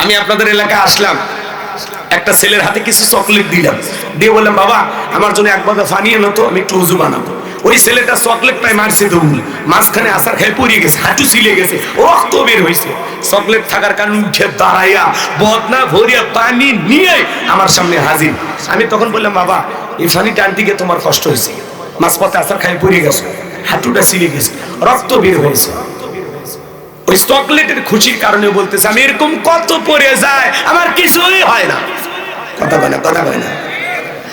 আমি আপনাদের এলাকায় আসলাম, একটা ছেলের হাতে কিছু চকলেট দিলাম, দিয়ে বললাম বাবা আমার জন্য এক বাদা পানি এনো তো, আমি একটু ওযু বানাবো। ওই ছেলেটা চকলেট পাই মারছে দৌড়, মাঝখানে আসার খেয়ে পড়িয়ে গেছে, হাঁটু ছিলে গেছে, রক্ত বের হয়েছে। চকলেট থাকার কারণে উঠে দাঁড়াইয়া বদনা ভরিয়া পানি নিয়ে আমার সামনে হাজির। আমি তখন বললাম বাবা এই পানিটা আনতে গিয়ে তোমার কষ্ট হয়েছে, মাঝপথে আসার খেয়ে পড়িয়ে গেছে, হাঁটুটা ছিলে গেছে, রক্ত বের হয়েছে। ওই চকলেটের খুশির কারণে বলতেছে আমি এরকম কত পড়ে যায় আমার কিছুই হয় না। কথা বলে কথা বলে না।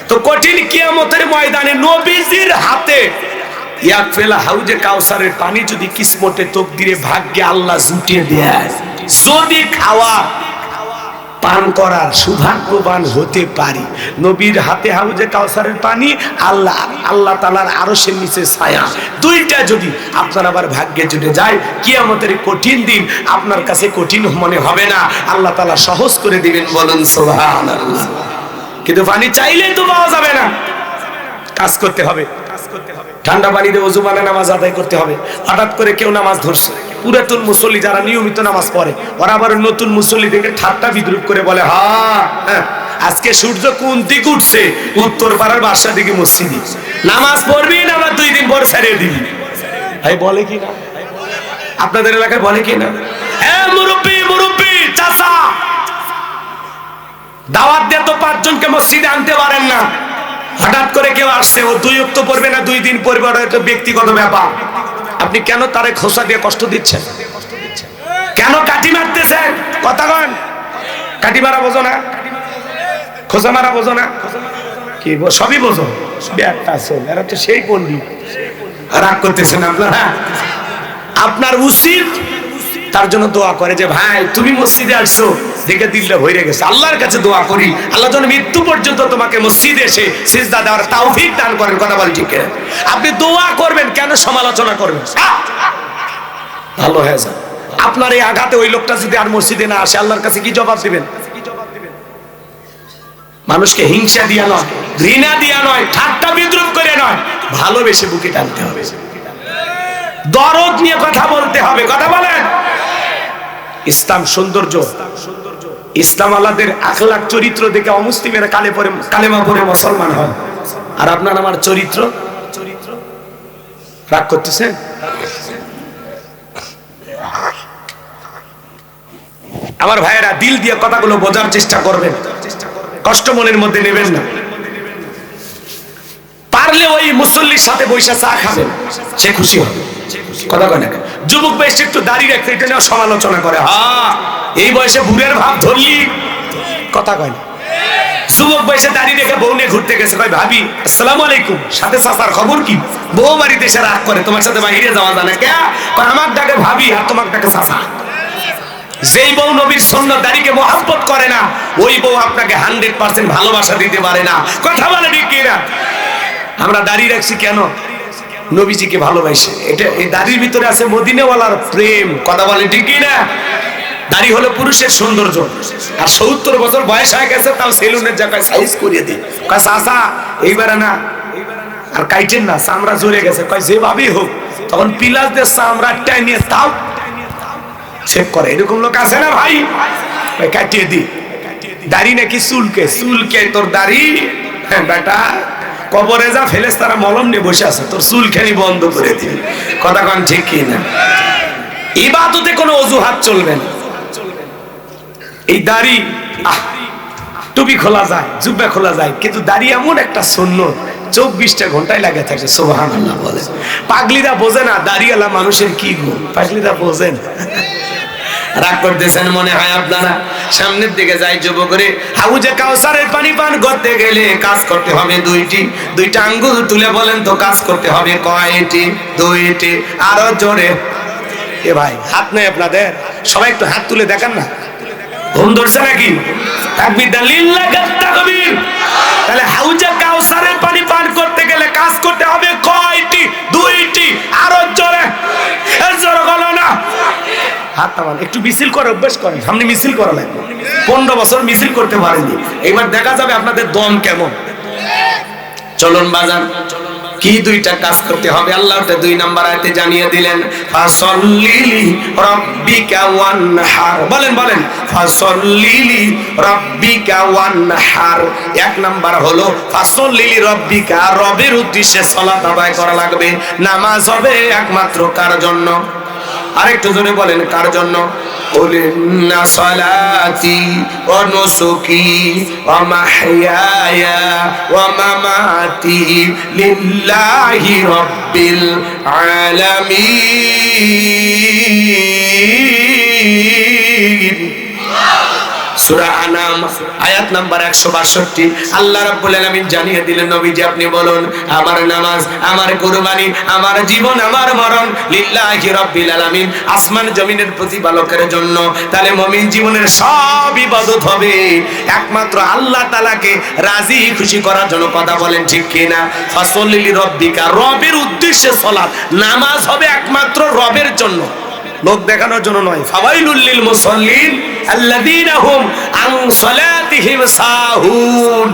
তো কঠিন কিয়ামতের ময়দানে নবীজির হাতে এক ফেলা হাউজে কাউসারের পানি যদি কিসমতে তকদিরে ভাগ্যে আল্লাহ জুটিয়ে দেয়, যদি খাওয়া পান করার সৌভাগ্যবান হতে পারি, নবীর হাতে হাউজে কাউসারের পানি, আল্লাহ তাআলার আরশের নিচে ছায়া, দুইটা যদি আপনার আবার ভাগ্যে জুটে যায়, কিয়ামতের কঠিন দিন আপনার কাছে কঠিন মনে হবে না, আল্লাহ তাআলা সহজ করে দিবেন। বলুন সুবহানাল্লাহ। কিন্তু পানি চাইলেই তো পাওয়া যাবে না, কাজ করতে হবে। ঠান্ডা পানিতে ওযু বানায় নামাজ আদায় করতে হবে। হঠাৎ করে কেউ নামাজ ধরছে, পুরাতন মুসল্লি যারা নিয়মিত নামাজ পড়ে ওরা আবার নতুন মুসল্লি দেখে ঠাট্টা বিদ্রুপ করে বলে হ্যাঁ আজকে সূর্য কোন দিকে উঠছে, উত্তর পাড়ার বাসা দিকে মসজিদে নামাজ পড়বি না আবার 2 দিন পর ছেড়ে দিবি। ভাই বলে কি না? আপনাদের এলাকায় বলে কি না? মুরব্বি মুরব্বি চাচা, দাওয়াত দিয়ে তো 5 জনকে মসজিদে আনতে পারেন না, হঠাৎ করে কেউ আসছে ও 2 ওয়াক্ত পড়বে না 2 দিন পড়বে, এটা ব্যক্তিগত ব্যাপার। আপনি কেন তারে খোসা দিয়ে কষ্ট দিচ্ছেন? কেন কাটি মারতেছেন? কথা কন। কাটি মারা বোঝো না? খোসা মারা বোঝো না? কি সবই বোঝো? ব্যাগটা আছে, এরা তো সেই পণ্ডিত। রাগ করতেছেন আপনারা? আপনার উচিত তার জন্য দোয়া করে যে ভাই তুমি মসজিদে আসছো দেখে দিলটা ভরে গেছে, আল্লাহর কাছে দোয়া করি আল্লাহ যেন মৃত্যু পর্যন্ত তোমাকে মসজিদে এসে সিজদা দেওয়ার তৌফিক দান করেন। কথা বলি ঠিক? আপনি দোয়া করবেন, কেন সমালোচনা করবেন? ভালো হয়ে যান। আপনার এই আঘাতে ওই লোকটা যদি আর মসজিদে না আসে আল্লাহর কাছে কি জবাব দিবেন? মানুষকে হিংসা দিয়া নয়, ঘৃণা দিয়া নয়, ঠাট্টা বিদ্রুপ করে নয়, ভালোবেসে বুকে টানতে হবে, দরদ নিয়ে কথা বলতে হবে। কথা বলেন। ইসলাম সৌন্দর্য, ইসলাম আল্লাহদের আখলাক চরিত্র দেখে অমুসলিমেরা কালেমা পড়ে মুসলমান হয়, আর আপনার আমার চরিত্র। রাগ করতেছেন? আমার ভাইয়েরা দিল দিয়ে কথাগুলো বোঝার চেষ্টা করবেন, কষ্ট মনের মধ্যে নেবেন না। পারলে ওই মুসল্লির সাথে বৈশা চা খাবেন, সে খুশি হবে। কথা কয় না? যুবক বয়সে একটু দাড়ি রাখতে এটা নিয়ে সমালোচনা করে, এই বয়সে বুড়ের ভাব ধরলি। কথা কয় না? যুবক বয়সে দাড়ি রেখে বউ নিয়ে ঘুরতে গেছে, কয় ভাবি আসসালামু আলাইকুম, সাথে চাচার খবর কি? বউ বাড়িতে এসে রাগ করে তোমার সাথে বাইরে যাওয়া জানে কে? আমার ডাকে ভাবি আর তোমার ডাকে চাচা। যেই বউ নবীর সুন্নাত দাড়িকে মহব্বত করে না, ওই বউ আপনাকে 100% ভালোবাসা দিতে পারে না। কথা বলে ঠিক কিনা? আমরা দাড়ি রাখছি কেন? নবীজিকে ভালোবাসে। এটা এই দাড়ির ভিতরে আছে মদিনাওয়ালার প্রেম। কথা বলে ঠিক কিনা? দাড়ি হলো পুরুষের সৌন্দর্য, আর 70 বছর বয়স হয়ে গেছে তাও সেলুনের জায়গায় সাইজ করিয়ে দিই, কয় চাচা এইবারে না আর কাইটেন না, চামড়া ঝরে গেছে, কয় যেভাবেই হোক তখন পিলাস দিয়ে চামড়া টাইনিয়ে তাও সেভ করে। এরকম লোক আছে না ভাই? কাটিয়ে দি। দাড়ি নাকি চুলকে, চুলকে তোর দাড়ি? হ্যাঁ বেটা, কবরে যা ফেরেশতারা মলম নিয়ে বসে আছে, তোর চুলখানি বন্ধ করে দিবি। কথা কন ঠিক কি না? ইবাদতে কোনো অজুহাত চলবে না। এই দাড়ি টুপি খোলা যায়, জুব্বা খোলা যায়, কিন্তু দাড়ি এমন একটা সুন্নত 24টা ঘন্টায় লাগে থাকে। সুবহানাল্লাহ বলে। পাগলিরা বোঝে না দাড়িওয়ালা মানুষের কি গুণ, পাগলিরা বোঝেন। রাগ করতেছেন মনে হয় আপনারা? সামনের দিকে যাই যুবক করে, হাউজে কাউসারের পানি পান করতে গেলে কাজ করতে হবে 2টি। 2টা আঙ্গুল তুলে বলেন তো কাজ করতে হবে কয়টি? 2টি। আরো জোরে। এ ভাই হাত নেই আপনাদের? সবাই একটু হাত তুলে দেখান না। ঘুম ধরছে নাকি? তাকবীর লিল্লাহ তাকবীর। তাহলে হাউজে কাউসারের পানি পান করতে গেলে কাজ করতে হবে কয়টি? 2টি। আরো জোরে। জোরে বলো না। হাত নামান, একটু মিছিল করে অভ্যাস করেন। সামনে মিছিল করা লাগবে। 15 বছর মিছিল করতে পারেননি, এবার দেখা যাবে আপনাদের দম কেমন। চলুন বাজান, কি দুইটা কাজ করতে হবে আল্লাহ ওটা 2 নাম্বার আয়াতে জানিয়ে দিলেন। ফাসল্লিলি রাব্বিকা ওয়ানহার, বলেন বলেন, ফাসল্লিলি রাব্বিকা ওয়ানহার। 1 নাম্বার হলো ফাসল্লিলি রাব্বিকা, রবের উদ্দেশ্যে সালাত আদায় করা লাগবে। নামাজ হবে একমাত্র কার জন্য? আরেকটু জোরে বলেন, কার জন্য? ইন্না সালাতি ওয়া নুসুকি ওয়া মাহইয়ায়া ওয়া মামাতি লিল্লাহি রাব্বিল আলামিন। সূরা আনাম আয়াত নাম্বার 162। আল্লাহ রাব্বুল আলামিন জানিয়ে দিলেন, নবীজি আপনি বলুন, আমার নামাজ, আমার কুরবানি, আমার জীবন, আমার মরণ লিল্লাহি রাব্বিল আলামিন, আসমান জমিনের প্রতিপালকের জন্য। তাহলে মুমিন জীবনের সব ইবাদত হবে একমাত্র আল্লাহ তাআলাকে রাজি খুশি করার জন্য। কথা বলেন ঠিক কি না? ফাসল্লি লিরাব্বিকা, রবের উদ্দেশ্যে সালাত, নামাজ হবে একমাত্র রবের জন্য, লোক দেখানোর জন্য নয়। ফাওয়াইলুল লিল মুসাল্লিন আল্লাযীনা হুম আন সালাতিহিম সাহুন।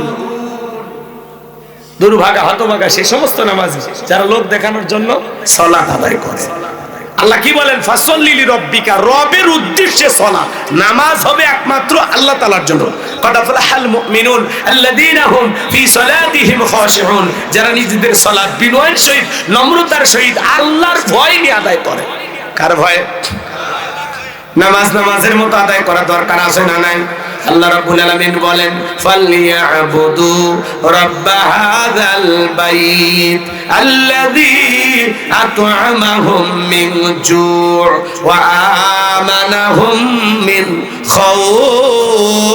দুর্ভাগা হতভাগা সেই সমস্ত নামাজি যারা লোক দেখানোর জন্য সালাত আদায় করে। আল্লাহ কি বলেন? ফাসল্লি লিরাব্বিকা, রবের উদ্দেশ্যে সালাত, নামাজ হবে একমাত্র আল্লাহ তাআলার জন্য। কদ আফলাহাল মুমিনুন আল্লাযীনা হুম ফি সালাতিহিম খাশিউন, যারা নিজেদের সালাত বিনয়ের সহিত, নম্রতার সহিত, আল্লাহর ভয় নিয়ে আদায় করে। কার ভয়ে? নামাজ নামাজের মতো আদায় করা দরকার আছে না নাই? আল্লাহ রাব্বুল আলামিন বলেন, ফালইয়াবুদু রাব্ব হাযাল বাইত আল্লাযী আত'আমাহুম মিন জু' ওয়া আমানাহুম মিন খাউফ।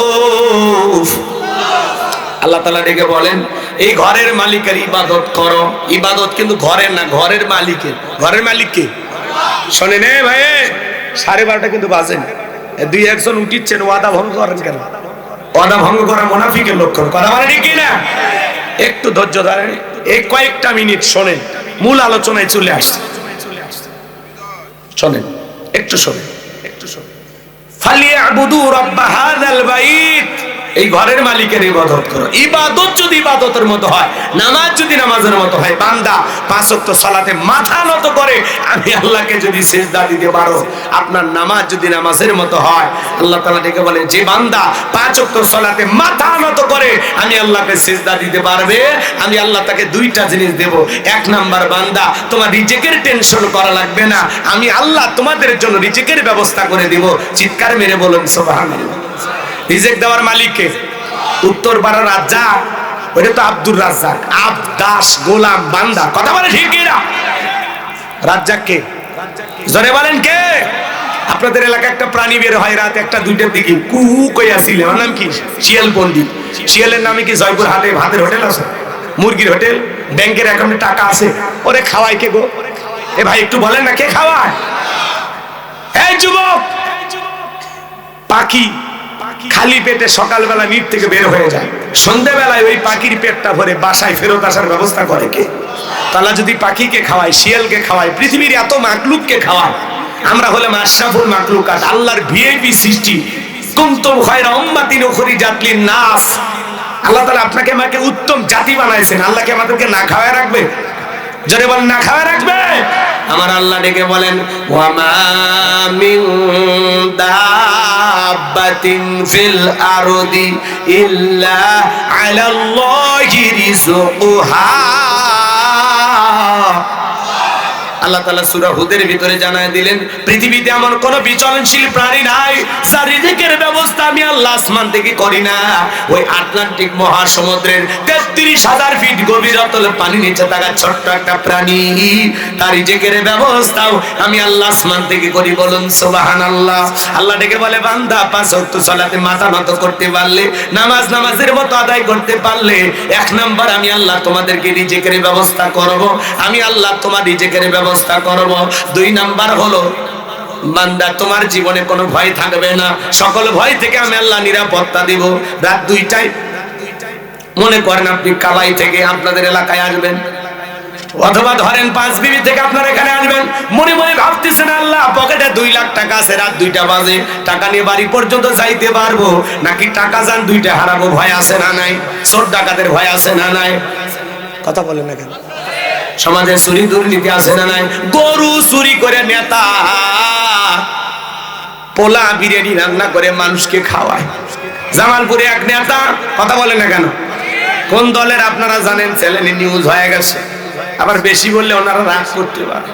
আল্লাহ তাআলা ডেকে বলেন, এই ঘরের মালিকের ইবাদত করো। ইবাদত কিন্তু ঘরের না, ঘরের মালিকের। ঘরের মালিক কে? শোনেন ভাই, 12:30 কিন্তু বাজেন। 2-1 উঠিচ্ছেন, ওয়াদা ভঙ্গ করেন কেন? ওয়াদা ভঙ্গ করা মুনাফিকের লক্ষণ। কথা বলেন ঠিক না? একটু ধৈর্য ধরেন, এই কয়েকটা মিনিট শোনেন, মূল আলোচনায় চলে আসছে। শোনেন, একটু শোনেন, একটু শোনেন। ফালিয়াবুদু রাব্ব হাযাল বাইত, এই ঘরের মালিকের ইবাদত করো। ইবাদত যদি ইবাদতের মতো হয়, নামাজ যদি নামাজের মতো হয়, বান্দা 5 ওয়াক্ত সালাতে মাথা নত করে আমি আল্লাহকে যদি সিজদা দিতে পারো, আপনার নামাজ যদি নামাজের মতো হয়, আল্লাহ তাআলা ডেকে বলে, যে বান্দা 5 ওয়াক্ত সালাতে মাথা নত করে আমি আল্লাহকে সিজদা দিতে পারবে, আমি আল্লাহ তাকে 2টা জিনিস দেব। 1 নাম্বার, বান্দা তোমার রিজিকের টেনশন করা লাগবে না, আমি আল্লাহ তোমাদের জন্য রিজিকের ব্যবস্থা করে দেব। চিৎকার মেরে বলুন সুবহানাল্লাহ। রিজিক দেওয়ার মালিক কে? উত্তর পাড়ার রাজ্জাক, ওটা তো আব্দুর রাজ্জাক। আবদাস, গোলাম, বান্দা। কথা বলে ঠিক না? রাজ্জাক কে? জোরে বলেন কে? আপনাদের এলাকায় একটা প্রাণী বের হয় রাত 1-2টার দিকে, কুহু কইয়াছিল, ওর নাম কি? শিয়াল পণ্ডিত। শিয়ালের নামে কি জয়পুর হাটে ভাতের হোটেল আছে, মুরগির হোটেল, ব্যাংকের অ্যাকাউন্টে টাকা আছে? ওরে খাওয়ায় কে গো? এ ভাই একটু বলেন না, কে খাওয়ায়? এই যুবক, পাখি খালি পেটে সকালবেলা নিট থেকে বের হয়ে যায়, সন্ধ্যাবেলায় ওই পাখির পেটটা ভরে বাসায় ফেরত আসার ব্যবস্থা করে কে? তাহলে যদি পাখিকে খাওয়ায়, শিয়ালকে খাওয়ায়, পৃথিবীর এত মাকলুককে খাওয়ায়, আমরা হলে মাশরাফুল মাকলুকাত, আল্লাহর ভিআইপি সৃষ্টি। কুনতুম খায়রা উম্মাতিন উখরিজাত লিন-নাস। আল্লাহ তাআলা আপনাকে আমাকে উত্তম জাতি বানাইছেন, আল্লাহকে আমাদেরকে না খাওয়ায় রাখবে? জোরে বলেন, না খাওয়ায় রাখবে? আমার আল্লাহ ডেকে বলেন, ওয়া মা মিন দাব্বাতিন ফিল আরদি ইল্লা আলাল্লাহি রিজকুহা। আল্লাহ তাআলা সূরা হুদের ভিতরে জানায় দিলেন, পৃথিবীতে এমন কোন বিচরণশীল প্রাণী নাই যার রিজিকের ব্যবস্থা আমি আল্লাহ আসমান থেকে করি না। ওই আটলান্টিক মহাসমুদ্রের 33,000 ফিট গভীরতলে পানি নিচে থাকা ছোট্ট একটা প্রাণী, তার রিজিকের ব্যবস্থাও আমি আল্লাহ আসমান থেকে করি। বলুন সুবহানাল্লাহ। আল্লাহ ডেকে বলে, বান্দা 5 ওয়াক্ত সালাতে মাথা নত করতে পারলে, নামাজ নামাজের মতো আদায় করতে পারলে, 1 নাম্বার আমি আল্লাহ তোমাদেরকে রিজিকের ব্যবস্থা করব, আমি আল্লাহ তোমার রিজিকের ব্যবস্থা করব। 2 নাম্বার হলো, বান্দা তোমার জীবনে কোনো ভয় থাকবে না, সকল ভয় থেকে আমি আল্লাহ নিরাপত্তা দিব। রাত 2টায় মনে করেন আপনি কালাই থেকে আপনাদের এলাকায় আসবেন, অথবা ধরেন 5 বিবি থেকে আপনার এখানে আসবেন, মনে মনে ভাবতেছেন আল্লাহ পকেটে 2 লাখ টাকা আছে, রাত 2টা বাজে, টাকা নিয়ে বাড়ি পর্যন্ত যাইতে পারবো নাকি টাকা যান 2টা হারাবো? ভয় আছে না নাই? চোর ডাকাতের ভয় আছে না নাই? কথা বলেন না কেন? সমাজে চুরি দুর্নীতি আছে না নাই? গরু চুরি করে নেতা পোলা বিরিয়ানি রান্না করে মানুষকে খাওয়ায়। জামালপুরে এক নেতা, কথা বলে না কেন? কোন দলের আপনারা জানেন? চ্যানেলে নিউজ হয়ে গেছে। আবার বেশি বললে ওনারা রাগ করতে পারে,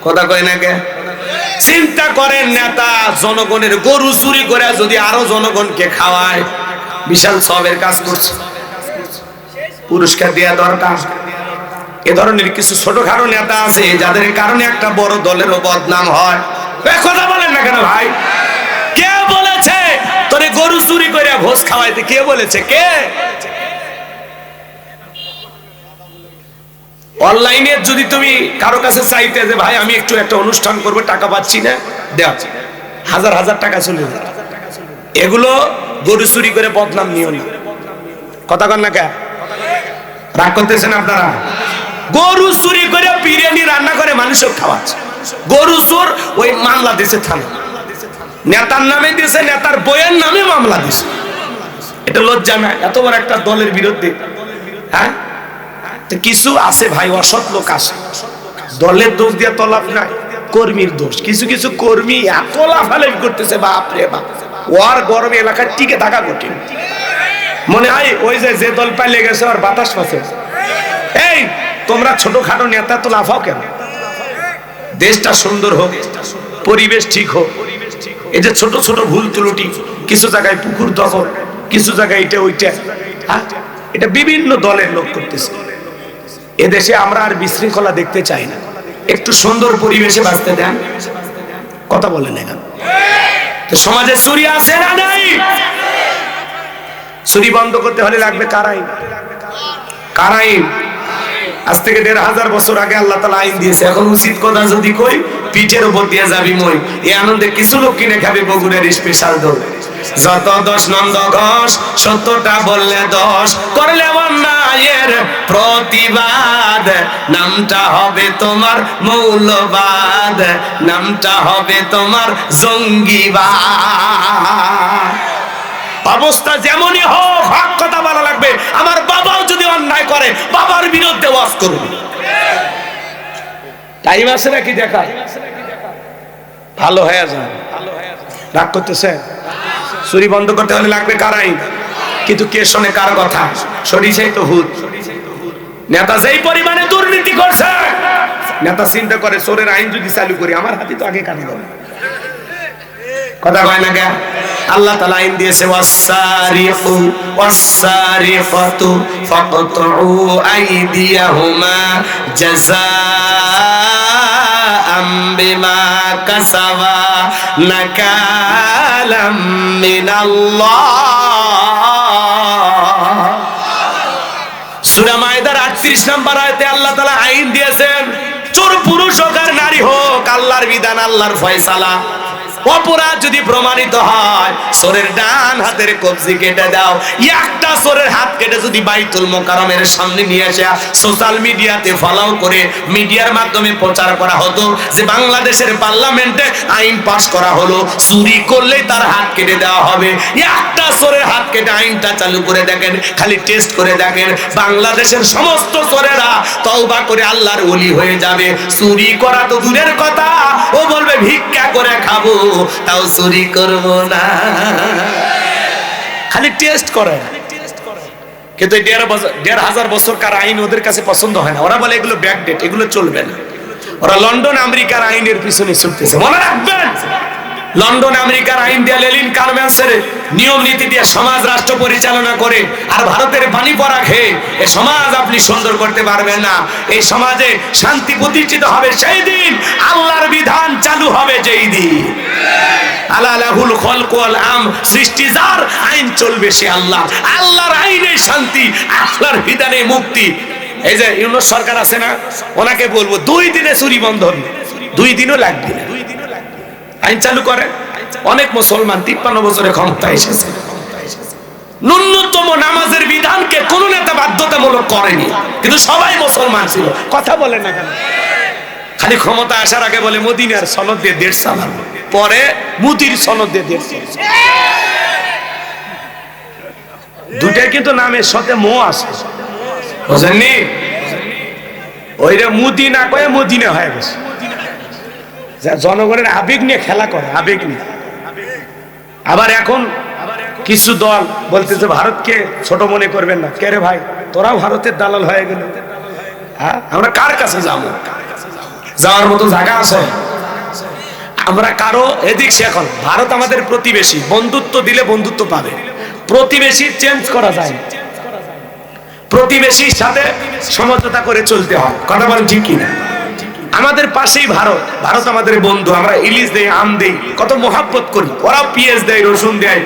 কথা কয় না কে? চিন্তা করেন, নেতা জনগণের গরু চুরি করে যদি আরো জনগণকে খাওয়ায়, বিশাল সবের কাজ করছে, পুরস্কার দেওয়া দরকার। এ ধরনের কিছু ছোটখাটো নেতা আছে যাদের কারণে একটা বড় দলেরও বদনাম হয়। কথা বলেন না কেন ভাই? কে বলেছে তোরে গরু চুরি করে ভোজ খাওয়াইতে? কে বলেছে? কে? অনলাইনে যদি তুমি কারো কাছে চাইতে যে ভাই আমি একটু একটা অনুষ্ঠান করবো, টাকা পাচ্ছি না, দেওয়া হাজার হাজার টাকা চলে যায়। এগুলো গরু চুরি করে বদনাম নিও না, কথা কন না কে? রাগ করতেছেন আপনারা? গরু চুরি করে বিরিয়ানি রান্না করে মানুষও খাওয়াচ্ছে। গরু চোর ওই মামলা দিয়েছে থানা, নেতার নামে দিয়েছে, নেতার বইয়ের নামে মামলা দিয়েছে। এটা লজ্জা না এত বড় একটা দলের বিরুদ্ধে? হ্যাঁ, কিছু আছে ভাই, অসৎ লোক আছে, দলের দোষ দিয়ে তো লাভ নাই, কর্মীর দোষ। কিছু কিছু কর্মী এত লাফালাফি করতেছে, বাপ রে বাপ, ওর গরমে এলাকায় টিকে থাকা কঠিন। মনে হয় ওই যে দল পাইলে গেছে আর বাতাস পাচ্ছে। এই তোমরা ছোটখাটো নেতা তো লাফাও কেন? দেশটা সুন্দর হোক, পরিবেশ ঠিক হোক। এই যে ছোট ছোট ভুল ত্রুটি, কিছু জায়গায় পুকুর দখল, কিছু জায়গায় এটা ওইটা, এটা বিভিন্ন দলের লোক করতেছে। এদেশে আমরা আর বিশৃঙ্খলা দেখতে চাই না, একটু সুন্দর পরিবেশে বাঁচতে দেন, কথা বলেন না কেন? তো সমাজে চুরি আছে না নাই? চুরি বন্ধ করতে হলে লাগবে কারাইন। কারাইন আজ থেকে 1500 বছর আগে আল্লাহ তাআলা আইন দিয়েছে। এখন উচিত কথা যদি কই, পিঠের উপর দিয়ে যাবি মই। এই আনন্দে কিছু লোক কিনে খাবে বগুড়ার স্পেশাল দই। যত দোষ নন্দ ঘোষ, সত্যটা বললে দোষ, করলে অন্যায়ের প্রতিবাদ, নামটা হবে তোমার মৌলবাদ, নামটা হবে তোমার জঙ্গিবাদ। অবস্থা যেমনই হোক, হক কথা বলা লাগবে। আমার বাবাও যদি অন্যায় করে, বাবার বিরুদ্ধে ওয়াজ করব। টাইম আছে নাকি দেখায়? ভালো হয়ে যান, রাগ করতেছে। চুরি বন্ধ করতে হলে লাগবে কারাইন, কিন্তু কে শোনে কার কথা? সরিষাই তো ভূত। নেতা যেই পরিমাণে দুর্নীতি করছে, নেতা চিন্তা করে চোরের আইন যদি চালু করি আমার হাতে তো আগে কানে দেবে, কথা কয় না কে? আল্লাহ তাআলা আইন দিয়েছে, ওয়াস-সারিকু ওয়াস-সারিকাতু ফাকতুউ আইদিয়াহুমা জাযাআম বিমা কাসাবা নাকালাম মিনাল্লাহ। সূরা মায়েদার 38 নম্বর আয়াতে আল্লাহ তাআলা আইন দিয়েছেন, চোর পুরুষ হোক আর নারী হোক, আল্লাহর বিধান, আল্লাহর ফয়সালা। অপরাধ যদি প্রমাণিত হয়, চোরের ডান হাতের কবজি কেটে দাও। একটা চোরের হাত কেটে যদি বাইতুল মোকাররমের সামনে নিয়ে এসে সোশ্যাল মিডিয়াতে ফলো করে মিডিয়ার মাধ্যমে প্রচার করা হতো যে বাংলাদেশের পার্লামেন্টে আইন পাস করা হলো, চুরি করলেই তার হাত কেটে দেওয়া হবে। একটা চোরের হাত কেটে আইনটা চালু করে দেখেন, খালি টেস্ট করে দেখেন, বাংলাদেশের সমস্ত চোরেরা তওবা করে আল্লাহর ওলি হয়ে যাবে। চুরি করা তো দূরের কথা, ও বলবে ভিক্ষা করে খাবো, তাও চুরি করব না। খালি টেস্ট করে। কিন্তু 1500 বছরকার আইন ওদের কাছে পছন্দ হয় না। ওরা বলে এগুলো ব্যাকডেট, এগুলো চলবে না। ওরা লন্ডন আমেরিকার আইনের পিছনে ছুটতেছে। মনে রাখবেন, লন্ডন আমেরিকার আইন দিয়ে, লেলিন কারম্যান্সের নিয়ম নীতি দিয়ে সমাজ রাষ্ট্র পরিচালনা করে, আর ভারতের পানি পড়া খেয়ে এ সমাজ আপনি সুন্দর করতে পারবেন না। এই সমাজে শান্তি প্রতিষ্ঠিত হবে সেই দিন, আল্লাহর বিধান চালু হবে যেই দিন। আলালাহুল খলক ওয়াল আম, সৃষ্টি যার, আইন চলবে সে আল্লাহ। আল্লাহর আইনে শান্তি, আল্লাহর বিধানে মুক্তি। এই যে ইউনূস সরকার আছে না, ওনাকে বলবো 2 দিনে চুরি বন্ধ হবে, 2 দিনও লাগবে না। আইন চালু করে। অনেক মুসলমান 53 বছরে ক্ষমতা এসেছে, ন্যূনতম নামাজের বিধানকে কোন নেতা বাধ্যতামূলক করেনি, কিন্তু সবাই মুসলমান ছিল। কথা বলে না কেন? খালি ক্ষমতা আসার আগে বলে মদিনার সনদ দিয়ে 1.5 সাল, পরে মুদির সনদ দিয়ে 1.5 সাল। দুটাই কিন্তু নামের সাথে মোহ আছে, বুঝেননি? ওইটা মুদি না কয়ে মদিনা হয়ে গেছে। জনগণের আবেগ নিয়ে খেলা করে, আবেগ নিয়ে। আবার এখন কিছু দল বলতেছে ভারতকে ছোট মনে করবেন না। কে রে ভাই, তোরাও ভারতের দালাল হয়ে গেল। হ্যাঁ, আমরা কার কাছে যাবো? যাওয়ার মতো জায়গা আছে? আমরা কারো এদিক সে এখন ভারত আমাদের প্রতিবেশী, বন্ধুত্ব দিলে বন্ধুত্ব পাবে। প্রতিবেশী চেঞ্জ করা যায়, প্রতিবেশীর সাথে সমঝোতা করে চলতে হয়। কথা বলেন ঠিক কিনা? আমাদের পাশেই ভারত, ভারত আমাদের বন্ধু। আমরা ইলিশ দেই, আম দেই, কত মহাব্বত করি। ওরাও পেঁয়াজ দেয়, রসুন দেয়,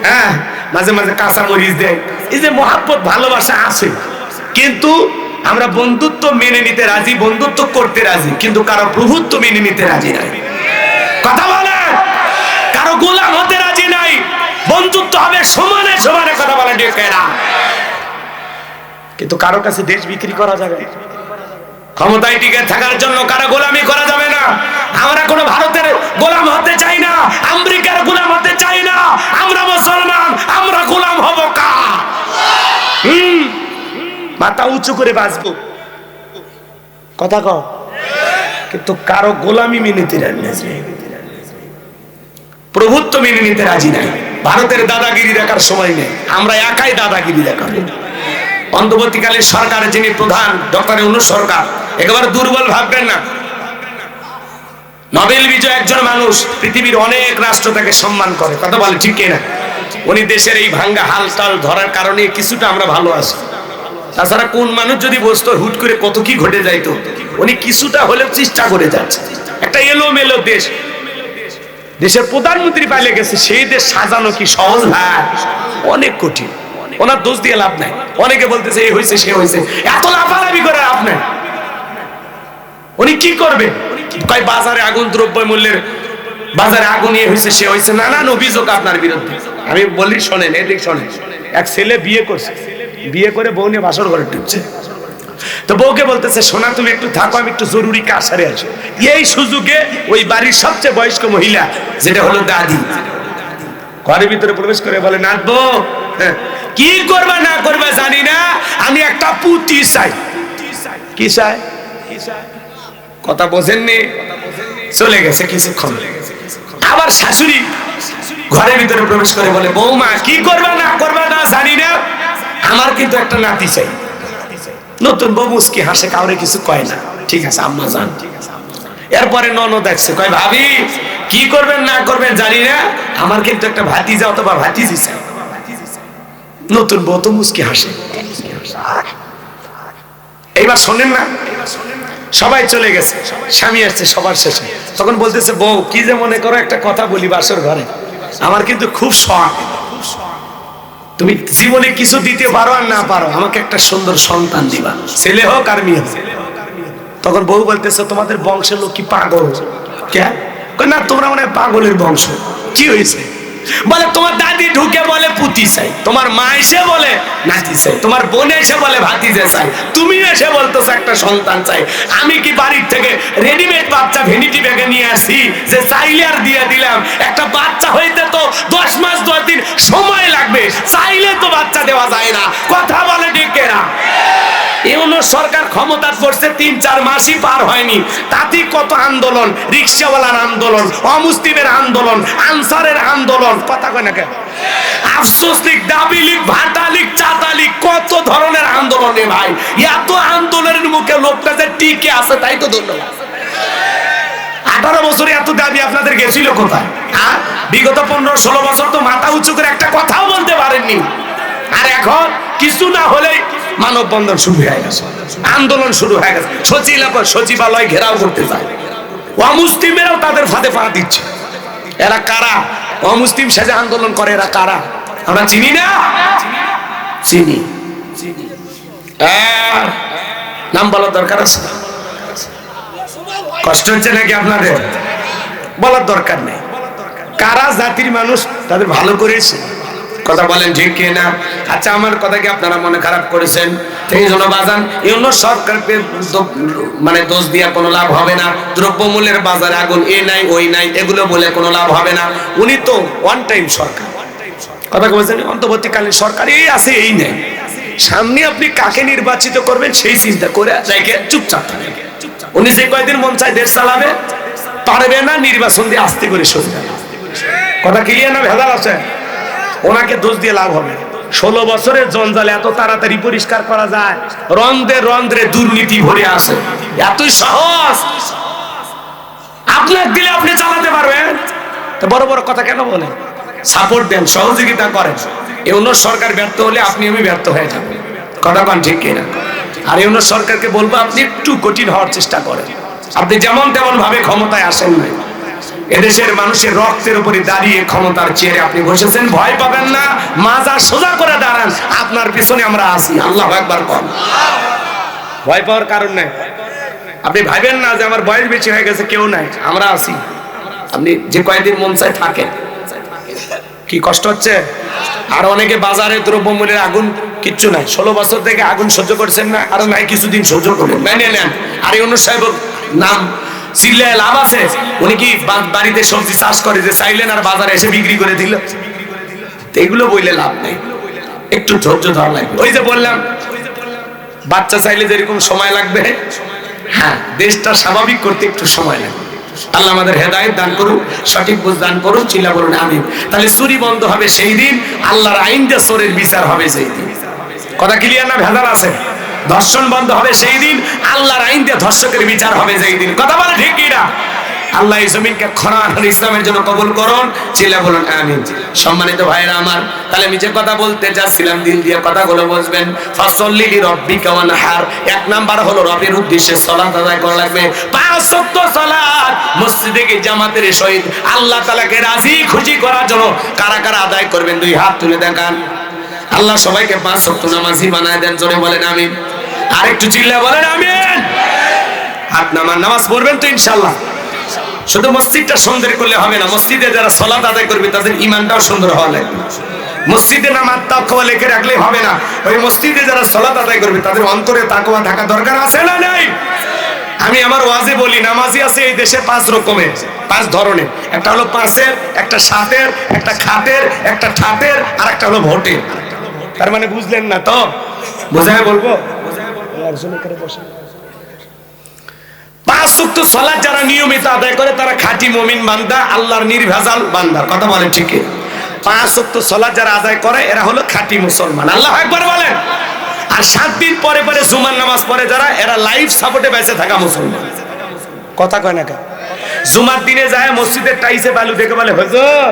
হ্যাঁ, মাঝে মাঝে কাঁচা মরিচ দেয়। এই যে মহাব্বত, ভালোবাসা আছে, কিন্তু আমরা বন্ধুত্ব মেনে নিতে রাজি, বন্ধুত্ব করতে রাজি, কিন্তু কারো প্রভুত্ব মেনে নিতে রাজি নাই। কথা বলে, কারো গোলাম হতে রাজি নাই। বন্ধুত্ব হবে সমানে সমানে। কথা বলে ঠিক না? কিন্তু কারো কাছে দেশ বিক্রি করা যাবে, ক্ষমতায় টিকে থাকার জন্য কারো গোলামি করা যাবে না। আমরা কোনো ভারতের গোলাম হতে চাই না, আমেরিকার গোলাম হতে চাই না। আমরা মুসলমান, আমরা গোলাম হব কার? মাথা উঁচু করে বাঁচবো, কথা কও, কিন্তু কারো গোলামি মেনে নিতে রাজি নাই, প্রভুত্ব মেনে নিতে রাজি নাই। ভারতের দাদাগিরি দেখার সময় নেই, আমরা একাই দাদাগিরি দেখাবো। অন্তর্বর্তীকালীন সরকারের যিনি প্রধান, ডক্টর ইউনূস সরকার, একেবারে দুর্বল ভাববেন না। নোবেল বিজয় একজন মানুষ, পৃথিবীর অনেক রাষ্ট্র তাকে সম্মান করে। কথা বলে ঠিক না? উনি দেশের এই ভাঙ্গা হালচাল ধরার কারণে কিছুটা আমরা ভালো আছি। তাছাড়া কোন মানুষ যদি বসতো, হুট করে কত কি ঘটে যাইতো। উনি কিছুটা হলেও চেষ্টা করে যাচ্ছে। একটা এলোমেলো দেশ, দেশের প্রধানমন্ত্রী পাইলে গেছে, সেই দেশ সাজানো কি সহজ? হ্যাঁ, অনেক কঠিন। ওনার দোষ দিয়ে লাভ নাই। অনেকে বলতেছে এই হয়েছে সে হয়েছে, এত লাফালাফি করে লাভ নাই। উনি কি করবে? কয় বাজারে আগুন, দ্রব্য মূল্যের বাজারে আগুন ইয়ে হয়েছে সে হয়েছে, নানান অভিযোগ আপনার বিরুদ্ধে। আমি বলি শোনেন, এদিক শোনেন। এক ছেলে বিয়ে করছে, বিয়ে করে বউ নিয়ে বাসর ঘরে ঢুকছে। তো বউকে বলতেছে, সোনা তুমি একটু থাকো, আমি একটু জরুরি কাজ সারে আসি। এই সুযোগে ওই বাড়ির সবচেয়ে বয়স্ক মহিলা, যেটা হলো দাদি, ঘরের ভিতরে প্রবেশ করে বলে, নাচবো, কি করবা না করবা জানি না, আমি একটা পুতি চাই। কি চাই? কথা বোঝেননি? চলে গেছে কিছুক্ষণ। আবার শাশুড়ি ঘরের ভিতরে প্রবেশ করে বলে, বৌমা কি করবা না করবা না জানি না, আমার কিন্তু একটা নাতি চাই। নতুন বউ মুস্কি হাসে, কাউরে কিছু কয় না। ঠিক আছে আম্মা যান। এরপরে ননদ দেখছে, কয় ভাবি কি করবেন না করবেন জানি না, আমার কিন্তু একটা ভাতিজা অথবা ভাতিজি চাই। নতুন বউ তো মুস্কি হাসে। এইবার শোনেন না, সবাই চলে গেছে, স্বামী আসছে সবার শেষে। তখন বলতেছে, বউ কি যে মনে করো, একটা কথা বলি বাসর ঘরে, আমার কিন্তু খুব শখ, তুমি জীবনে কিছু দিতে পারো আর না পারো, আমাকে একটা সুন্দর সন্তান দিবা, ছেলে হোক আর মেয়ে হোক। তখন বউ বলতেছে, তোমাদের বংশের লোক কি পাগল? কে? না, তোমরা মনে হয় পাগলের বংশ। কি হয়েছে? বলে তোমার দাদি ঢুকে বলে পুতি চাই, তোমার মা এসে বলে নাতি চাই, তোমার বোন এসে বলে ভাতিজা চাই, তুমি এসে বলতেছো একটা সন্তান চাই। আমি কি বাড়ির থেকে রেডিমেড বাচ্চা ভ্যানিটি ব্যাগে নিয়ে আসি যে চাইলে আর দিয়ে দিলাম? একটা বাচ্চা হইতে তো 10 মাস 10 দিন সময় লাগবে, চাইলে তো বাচ্চা দেওয়া যায় না। কথা বলে ঠিক না? ইউনূস সরকার ক্ষমতা করছে 3-4 মাসই পার হয়নি, তাতেই কত আন্দোলন, রিক্সাওয়ালার আন্দোলন, অমুসলিমের আন্দোলন, আনসারের আন্দোলন। কথা কয় না কেন? আফসোস লীগ, দাবি লীগ, ভাটা লীগ, চাঁদা লীগ, কত ধরনের আন্দোলনে ভাই। এত আন্দোলনের মুখে লোকটা যে টিকে আছে, তাই তো ধন্যবাদ। 18 বছরে এত দাবি আপনাদের গেছিল কোথায়? বিগত 15-16 বছর তো মাথা উঁচু করে একটা কথাও বলতে পারেননি। আর এখন কিছু না হলেই মানববন্ধন শুরু হয়ে গেছে, আন্দোলন শুরু হয়ে গেছে, সচিবালয় ঘেরাও করতে চায়। অমুসলিমেরাও তাদের ফাঁদে পা দিচ্ছে। এরা কারা? অমুসলিম সেজে আন্দোলন করে, এরা কারা? আমরা চিনি না? চিনি। নাম বলার দরকার আছে? কষ্ট হচ্ছে নাকি আপনাদের? বলার দরকার নেই। কারা জাতির মানুষ, তাদের ভালো করেছে। কথা বলেন ঠিক কি না? আচ্ছা, আমার কথা কি আপনারা মনে খারাপ করেছেন? এই জন্য বাজান, ইউনূস সরকারকে মানে দোষ দিয়া কোনো লাভ হবে না। দ্রব্যমূল্যের বাজারে আগুন, এ নাই ওই নাই, এগুলো বলে কোনো লাভ হবে না। উনি তো ওয়ান টাইম সরকার। কথা বলছেন, অন্তর্বর্তীকালীন সরকার এই আছে এই নেই। সামনে আপনি কাকে নির্বাচিত করবেন সেই চিন্তা করে জায়গায় চুপচাপ থাকেন। উনি যে কয়দিন মন চায় দেশ চালাবে, পারবে না, নির্বাচন দিয়ে আস্তে করে সরে যাবে। কথা ক্লিয়ার না ভেজাল আছে? ওনাকে দোষ দিয়ে লাভ হবে। 16 বছরের জঞ্জাল এত তাড়াতাড়ি পরিষ্কার করা যায়? রন্ধ্রে রন্ধ্রে দুর্নীতি ভরে আছে, এতই সহজ। আপনার দিলে আপনি চালাতে পারবেন। তো বড় বড় কথা কেন বলেন? সাপোর্ট দেন, সহযোগিতা করেন। এই অন্য সরকার ব্যর্থ হলে আপনি আমি ব্যর্থ হয়ে যাবেন। কথা কন ঠিক কিনা? আর এই অন্য সরকারকে বলবো আপনি একটু কঠিন হওয়ার চেষ্টা করেন। আপনি যেমন তেমন ভাবে ক্ষমতায় আসেন নাই। এদেশের মানুষের রক্তের উপরে দাঁড়িয়ে ক্ষমতার চেয়ারে আপনি বসেছেন। ভয় পাবেন না, মাজা সোজা করে দাঁড়ান, আপনার পিছনে আমরা আছি। আল্লাহু আকবার কন। ভয় পাওয়ার কারণ নাই। আপনি ভাবেন না যে আমার বয়স বেশি হয়ে গেছে, কেউ নাই, আমরা আছি। আপনি যে কয়েকদিন মন চায় থাকেন। কি কষ্ট হচ্ছে? আর অনেকে বাজারে দ্রব্যমূল্যের আগুন কিচ্ছু নাই, 16 বছর থেকে আগুন সহ্য করছেন না, আরো নাই কিছুদিন সহ্য করবেন, মেনে নেন। আর এই সাহেব নাম চিল্লায় লাভ আছে? উনি কি বাড়িতে সবজি চাষ করে যে চাইলেন আর বাজারে এসে বিক্রি করে দিল? এগুলো বইলে লাভ নেই, একটু ধৈর্য ধরা লাগবে। ওই যে বললাম, বাচ্চা চাইলে যেরকম সময় লাগবে, হ্যাঁ, দেশটা স্বাভাবিক করতে একটু সময় লাগবে। আল্লাহ আমাদের হেদায়েত দান করুন, সঠিক বুঝ দান করুন। চিল্লা বলুন আমিন। তাহলে চুরি বন্ধ হবে সেই দিন, আল্লাহর আইন দিয়ে চোরের বিচার হবে সেই দিন। কথা ক্লিয়ার না ভেজাল আছে? ধর্ষণ বন্ধ হবে সেই দিন, আল্লাহর আইন দিয়ে ধর্ষকের বিচার হবে সেই দিন। কথা বলে ঠিক কিনা? আল্লাহ এই জমিনকে খরান ইসলামের জন্য কবুল করুন। চিল্লা বলুন আমিন। সম্মানিত ভাইরা আমার, তাহলে আমি যে কথা বলতে যাচ্ছিলাম, দিল দিয়ে কথাগুলো বুঝবেন। ফাসল্লি লিরাব্বিকা ওয়ানহার। 1 নাম্বার হলো রবের উদ্দেশ্যে সালাত আদায় করা লাগবে। 5 ওয়াক্ত সালাত মসজিদে গিয়ে জামাতের সহিত আল্লাহ তাআলাকে রাজি খুশি করার জন্য কারা কারা আদায় করবেন 2 হাত তুলে দেখান। আল্লাহ সবাইকে 5 ওয়াক্ত নামাজি বানায় দেন। জোরে বলেন আমিন। আরেকটু চিল্লা বলেন আমিন। হাত নামান, নামাজ পড়বেন তো ইনশাআল্লাহ। শুধু মসজিদটা সুন্দর করলে হবে না, মসজিদে যারা সালাত আদায় করবে তাদের ঈমানটাও সুন্দর হওয়া লাগবে। মসজিদে নামাজ তাকওয়া লিখে রাখলে হবে না, ওই মসজিদে যারা সালাত আদায় করবে তাদের অন্তরে তাকওয়া থাকা দরকার আছে না নাই? আমি আমার ওয়াজে বলি, নামাজি আছে এই দেশে 5 রকমের, 5 ধরনের। একটা হলো 5-এর, একটা 7-এর, একটা খাটের, একটা ঠাটের, আর একটা হলো ভোটের। তার মানে বুঝলেন না তো? বুঝায় বলবো। 5 ওয়াক্ত সালাত যারা নিয়মিত আদায় করে তারা খাঁটি মুমিন বান্দা, আল্লাহর নির্ভেজাল বান্দা। কথা বলেন ঠিক কি? 5 ওয়াক্ত সালাত যারা আদায় করে এরা হলো খাঁটি মুসলমান। আল্লাহু আকবার বলেন। আর 7 দিন পরে পরে জুমার নামাজ পড়ে যারা, এরা লাইফ সাপোর্টে বেঁচে থাকা মুসলমান। কথা কয় না কেন? জুমার দিনে যায় মসজিদের টাইসে বালু দেখে বলে হুজুর,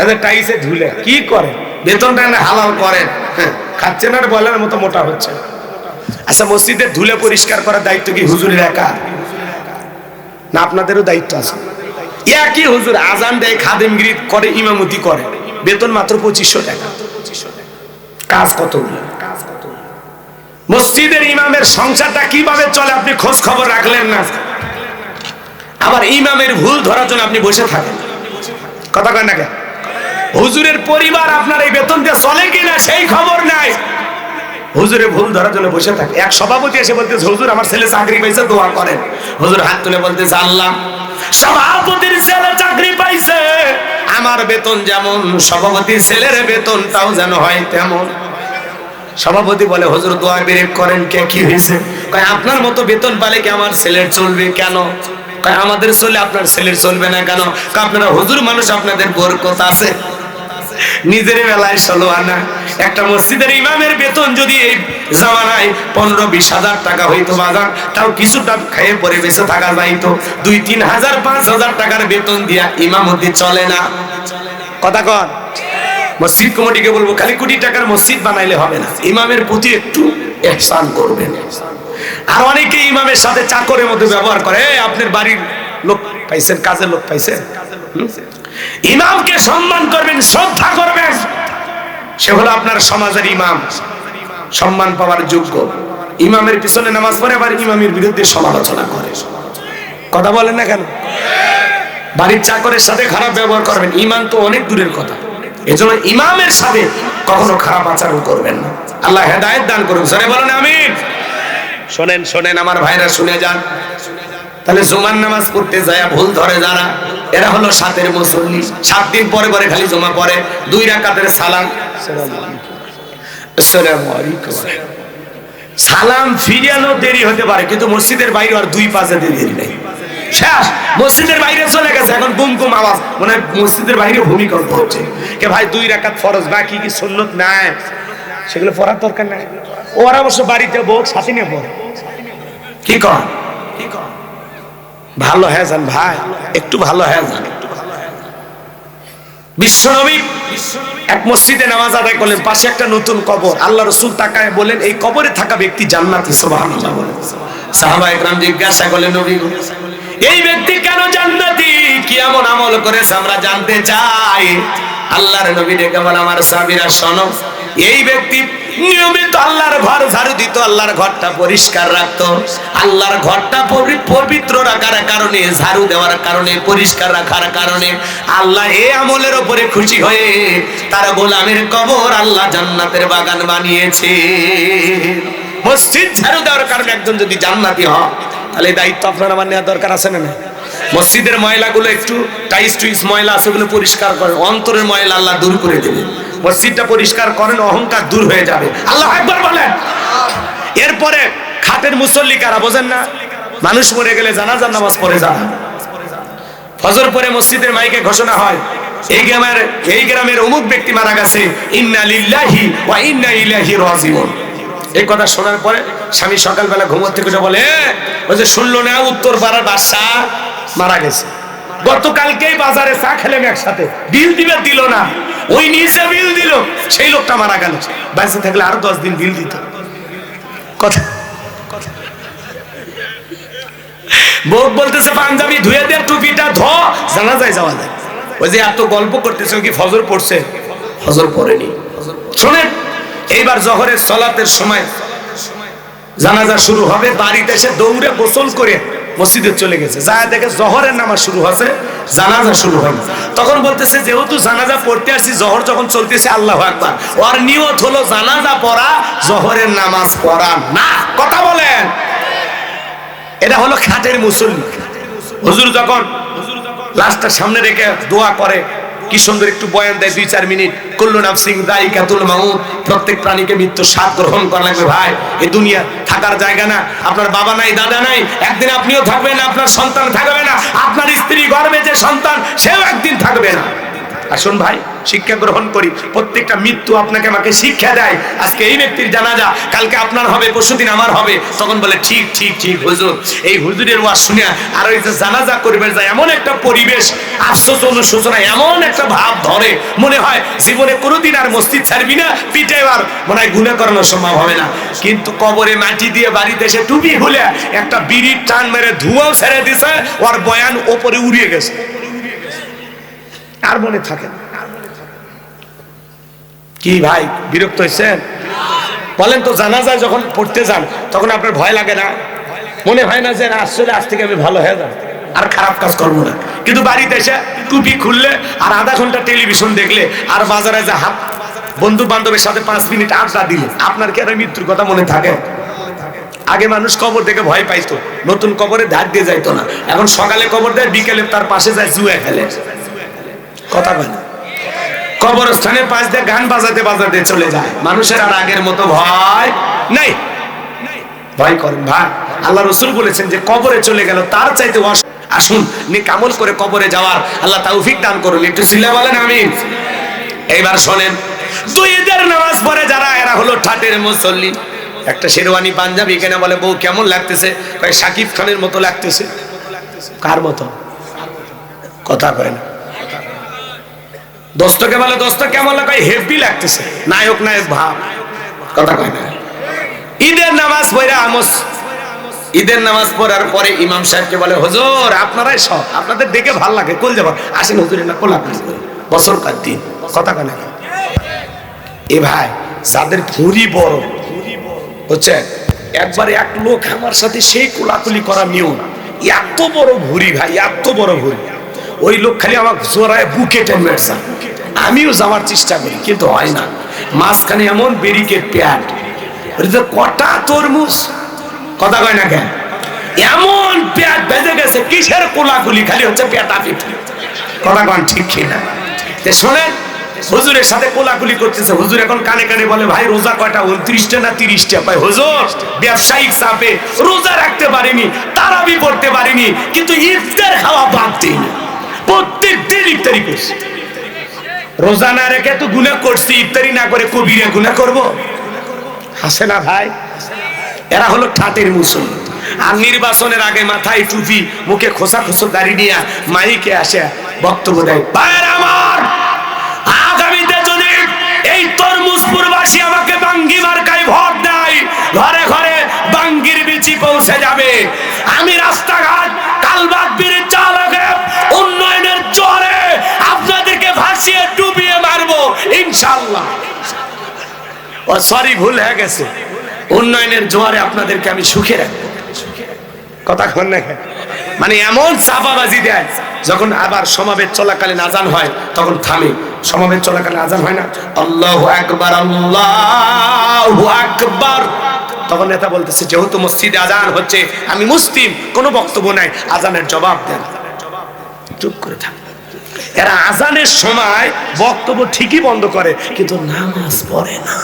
এদের টাইসে ধুলে কি করে, বেতনটা না হালাল করেন, খাচ্ছেন আর বলার মতো মোটা হচ্ছে। আচ্ছা, মসজিদের ধুলে পরিষ্কার করার দায়িত্ব কি হুজুরের একা না? আপনাদেরও দায়িত্ব আছে। একই হুজুর আজান দেয়, খাদেমগিরি করে, ইমামতি করে, বেতন মাত্র 2500 টাকা। কাজ কত? মসজিদের ইমামের সংসারটা কিভাবে চলে আপনি খোঁজ খবর রাখলেন না। আবার ইমামের ভুল ধরার জন্য আপনি বসে থাকেন। কথা কয় না কেন? হুজুরের পরিবার আপনার এই বেতন দিয়ে চলে কিনা সেই খবর নাই, হুজুরে ভুল ধরার জন্য বসে থাকে। এক সভাপতি এসে বলতেছে, হুজুর আমার ছেলে চাকরি পাইছে, দোয়া করেন। হুজুর হাত তুলে বলতেছে, আল্লাহ সভাপতির ছেলে চাকরি পাইছে, আমার বেতন যেমন সভাপতির ছেলের বেতনটাও যেন হয় তেমন। সভাপতি বলে, হুজুর দোয়া বিরেক করেন। কে কি হয়েছে? কয় আপনার মতো বেতন পালে কি আমার ছেলের চলবে? কেন? কয় আমাদের চলে, আপনার ছেলের চলবে না কেন? আপনারা হুজুর মানুষ, আপনাদের বরকত আছে। নিজের বেলায় 16 আনা। একটা মসজিদের ইমামের বেতন যদি এই জামানায় 15-20 হাজার টাকা হইতো বাজার, তাও কিছুটা খেয়ে পরে বেঁচে থাকা যাইতো। 2-3 হাজার 5 হাজার টাকার বেতন দিয়া ইমামতি চলে না। কথা কন। মসজিদ কমিটিকে বলবো, খালি কোটি টাকার মসজিদ বানাইলে হবে না, ইমামের প্রতি একটু ইহসান করবেন। আর অনেকে ইমামের সাথে চাকরের মতো ব্যবহার করে। আপনার বাড়ির লোক পাইছেন, কাজের লোক পাইছেন, ইমামকে সম্মান করবেন, শ্রদ্ধা করবেন, সে হলো আপনার সমাজের ইমাম, সম্মান পাওয়ার যোগ্য। ইমামের পিছনে নামাজ পড়ে আবার ইমামের বিরুদ্ধে সমালোচনা করে। কথা বলেন না কেন? বাড়ির চাকরের সাথে খারাপ ব্যবহার করবেন, ইমান তো অনেক দূরের কথা। এজন্য ইমামের সাথে কখনো খারাপ আচরণ করবেন না। আল্লাহ হেদায়েত দান করুন। সরে বলেন আমিন। শোনেন শোনেন আমার ভাইরা, শুনে যান। তাহলে জুমার নামাজ পড়তে যায় ভুল ধরে যারা, এরা হলো 7-এর মুসল্লি। 7 দিন পরে পরে খালি জমা পড়ে, 2 রাকাতের সালাম। আসসালামু আলাইকুম। সালাম ফিরিয়ানো দেরি হতে পারে, কিন্তু মসজিদের বাইরে আর 2 পাঁচে দেরি নেই। শেষ, মসজিদের বাইরে চলে গেছে, এখন গুম গুম আওয়াজ, মনে হয় মসজিদের বাইরে ভূমিকম্প হচ্ছে। কে ভাই 2 রাকাত ফরজ, বাকি কি সুন্নত নাই, সেগুলো পড়ার দরকার নাই। ওরা অবশ্য বাড়িতে বউ সাথে নিয়ে পড়ে। কি কর, ভালো হয়ে যান ভাই, একটু ভালো হয়ে যান। বিশ্বনবী এক মসজিদে নামাজ আদায় করলেন, পাশে একটা নতুন কবর। আল্লাহ রাসূল তাকায় বলেন, এই কবরে থাকা ব্যক্তি জান্নাতি। সুবহানাল্লাহ বলেন। সাহাবায়ে কেরাম জিজ্ঞাসা করলেন, নবী গো, এই ব্যক্তি কেন জান্নাতি, কি এমন আমল করেছে আমরা জানতে চাই। আল্লাহর নবী ডেকে বলে, আমার সাহাবীরা শোনো, এই ব্যক্তি নিয়মিত আল্লাহর ঘর ঝাড়ু দিত, আল্লাহর ঘরটা পরিষ্কার রাখতো। আল্লাহর ঘরটা পবিত্র রাখার কারণে, ঝাড়ু দেওয়ার কারণে, পরিষ্কার রাখার কারণে আল্লাহ এই আমলের উপরে খুশি হয়ে তার গোলামের কবর আল্লাহ জান্নাতের বাগান বানিয়েছে। মসজিদ ঝাড়ু দেওয়ার কারণে একজন যদি জান্নাতি হয়, তাহলে দায়িত্ব আপনার আমার নেওয়ার দরকার আছে না? মসজিদের ময়লাগুলো একটু টাইস টুইস ময়লা আছে, ওগুলো পরিষ্কার করেন, অন্তরের ময়লা আল্লাহ দূর করে দেবে। মসজিদটা পরিষ্কার করেন, অহংকার দূর হয়ে যাবে। আল্লাহু আকবার বলেন। এরপরে খাটের মুসল্লি কারা বোঝেন না? মানুষ মরে গেলে জানাজার নামাজ পড়ে যান। ফজর পরে মসজিদের মাইকে ঘোষণা হয়, এই গ্রামের অমুক ব্যক্তি মারা গেছে, ইন্না লিল্লাহি ওয়া ইন্না ইলাইহি রাজিউন। এই কথা শোনার পরে স্বামী সকালবেলা ঘুমোর থেকে উঠে বলে, ওই যে শুনলো না উত্তর পাড়ার বাদশা মারা গেছে, গতকালকেই বাজারে চা খেলেন একসাথে, বিল দিবে দিল না, ওই নিচে বিল দিল, সেই লোকটা মারা গেল, বেঁচে থাকলে আরো 10 দিন বিল দিত। কথা বউ বলতেছে, পাঞ্জাবি ধুয়ে দে, টুপিটা ধো, জানাজায় যাওয়া যায়। ওই যে এত গল্প করতেছে, কি ফজর পড়ছে? ফজর পড়েনি। শোনেন, এইবার জোহরের সালাতের সময় জানাজা শুরু হবে, বাড়িতে এসে দৌড়ে গোসল করে মসজিদে চলে গেছে, যা দেখে জোহরের নামাজ শুরু হচ্ছে, জানাজা শুরু হবে। তখন বলতেছে, যেহেতু জানাজা পড়তে আসছি, জোহর যখন চলতেছে, আল্লাহু আকবার, ওর নিয়ত হলো জানাজা পড়া, জোহরের নামাজ পড়া না। কথা বলেন, এটা হলো খাটের মুসল্লি। হুজুর যখন লাশটার সামনে রেখে দোয়া করে, কি সুন্দর একটু বয়ান দেয় 2-4 মিনিট, কুল্লু নাফসিন যায়িকাতুল মাউত, প্রত্যেক প্রাণীকে মৃত্যু স্বাদ গ্রহণ করা লাগবে। ভাই, এই দুনিয়া থাকার জায়গা না। আপনার বাবা নাই, দাদা নাই, একদিন আপনিও থাকবেন না, আপনার সন্তান থাকবে না, আপনার স্ত্রী গর্ভে যে সন্তান, সেও একদিন থাকবে না। আসুন ভাই, শিক্ষা গ্রহণ করি। প্রত্যেকটা মৃত্যু আপনাকে আমাকে শিক্ষা দেয়। আজকে এই ব্যক্তির জানাজা, কালকে আপনার হবে, পরশুদিন আমার হবে। তখন বলে, ঠিক ঠিক ঠিক হুজুর। এই হুজুরের ওয়াজ শুনে আর ওই যে জানাজা করবে যায়, এমন একটা পরিবেশ, আফসোস অনুশোচনা, এমন একটা ভাব ধরে, মনে হয় জীবনে কোনোদিন আর মসজিদ ছাড়বি না, পিঠে আর মনে হয় গুনাহ করানো সম্ভব হবে না। কিন্তু কবরে মাটি দিয়ে বাড়িতে এসে টুপি খুলে একটা বিড়ির টান মেরে ধোঁয়াও ছেড়ে দিছে, ওর বয়ান ওপরে উড়িয়ে গেছে, আর মনে থাকে। কি ভাই, বিরক্ত হয়েছেন? বলেন তো, জানাজায় যখন পড়তে যান, তখন আপনার ভয় লাগে না? মনে হয় না যে আসলে আজ থেকে আমি ভালো হয়ে যাব, আর খারাপ কাজ করবো না? কিন্তু বাড়িতে এসে টুপি খুললে আর আধা ঘন্টা টেলিভিশন দেখলে আর বাজারে যা হাত বন্ধু বান্ধবের সাথে 5 মিনিট আড্ডা দিলে, আপনার কি আর মৃত্যুর কথা মনে থাকে? আগে মানুষ কবর দেখে ভয় পাইতো, নতুন কবরে ধার দিয়ে যাইতো না। এখন সকালে কবর দেয়, বিকেলে তার পাশে যায় জুয়া খেলে। কথা বলে, কবরস্থানের পাশ দিয়ে গান বাজাতে বাজাতে চলে যায়। মানুষের আর আগের মতো ভয় নাই। ভয় করেন ভাই, আল্লাহ রাসূল বলেছেন যে কবরে চলে গেল তার চাইতে আসুন নেক আমল করে কবরে যাওয়ার আল্লাহ তৌফিক দান করুন। একটু সিল্লা বলেন আমিন। এইবার শোনেন, 2 ঈদের নামাজ পড়ে যারা, এরা হলো ঠাটের মুসল্লি। একটা শেরওয়ানি পাঞ্জাবি কেনা, বলে বউ কেমন লাগতেছে? কয় শাকিব খানের মতো লাগতেছে। কার মতো? কথা কয় না। দোস্তকে বলে, দোস্ত কেমন লাগে? হেভি লাগতেছে, নায়ক নায়ক ভাব। কথা কয় না। ঈদের নামাজ পড়ে ঈদের নামাজ পড়ার পরে ইমাম সাহেবকে বলে, হুজুর আপনারাই সব, আপনাদের দেখে ভালো লাগে, কোল যাবার আসেন হুজুরের না কোলাকুলি করে, বছর কার দিন। কথা কয় না। এ ভাই, যাদের ভুঁড়ি বড় হচ্ছে, একবার এক লোক আমার সাথে সেই কোলাকুলি করা নিয়ম, এত বড় ভুঁড়ি ভাই, এত বড় ভুঁড়ি, ওই লোক খালি আমার জোরায় বুকে টেনে, আমিও যাওয়ার চেষ্টা করি কিন্তু হয় না। মাঝখানে এমন ব্যারিকেড প্যাট, কটা তরমুজ। কথা কয় না কেন? এমন প্যাট বেজে গেছে, কিসের কোলাকুলি, খালি হচ্ছে পেটা পিঠি। কথা কন ঠিক কিনা? শোনেন, হুজুরের সাথে কোলাকুলি করতেছে। হুজুর এখন কানে কানে বলে, ভাই রোজা কয়টা, 29টা না 30টা? ভাই হুজুর ব্যবসায়িক চাপে রোজা রাখতে পারিনি, তারাবি পড়তে পারিনি, কিন্তু ইফতার খাওয়া বাদ দিইনি, প্রত্যেক দিন ইফতারি করছি। রোজা না রেখে তো গুনাহ করছি, ইফতারি না করে কবিরা গুনাহ করব? হাসে না ভাই? এরা হলো ঠাটের মুসলমান। আর নির্বাচনের আগে মাথায় টুপি, মুখে খোসা খোসা দাড়ি নিয়ে মাইকে আসে বক্তব্য দেয়। ভাইয়ের আমার, আগামীতে যদি এই তরমুজপুরবাসী আমাকে বাঙ্গি মার্কায় ভোট দেয়, ঘরে ঘরে বাঙ্গির বিচি পৌঁছে যাবে। আমি রাস্তাঘাট, কালভার্ট, ব্রিজ চালাকে উন্নয়নের জোরে আপনাদেরকে ভাসিয়ে ডুবিয়ে মারবো ইনশাআল্লাহ। ও সরি, ভুল হয়ে গেছে, উন্নয়নের জোয়ারে আপনাদেরকে আমি সুখে রাখবো। কথা কন না? মানে এমন চাপাবাজি দেয়, যখন আবার সমাবেশ চলাকালীন আজান হয় তখন থামে। সমাবেশ চলাকালীন আজান হয় না, আল্লাহু আকবার আল্লাহু আকবার, তখন নেতা বলতেছে যেহেতু মসজিদে আজান হচ্ছে, আমি মুসলিম, কোনো বক্তব্য নাই, আজানের জবাব দেন। চুপ করে থাক। এরা আজানের সময় বক্তব্য ঠিকই বন্ধ করে, কিন্তু নামাজ পড়ে না।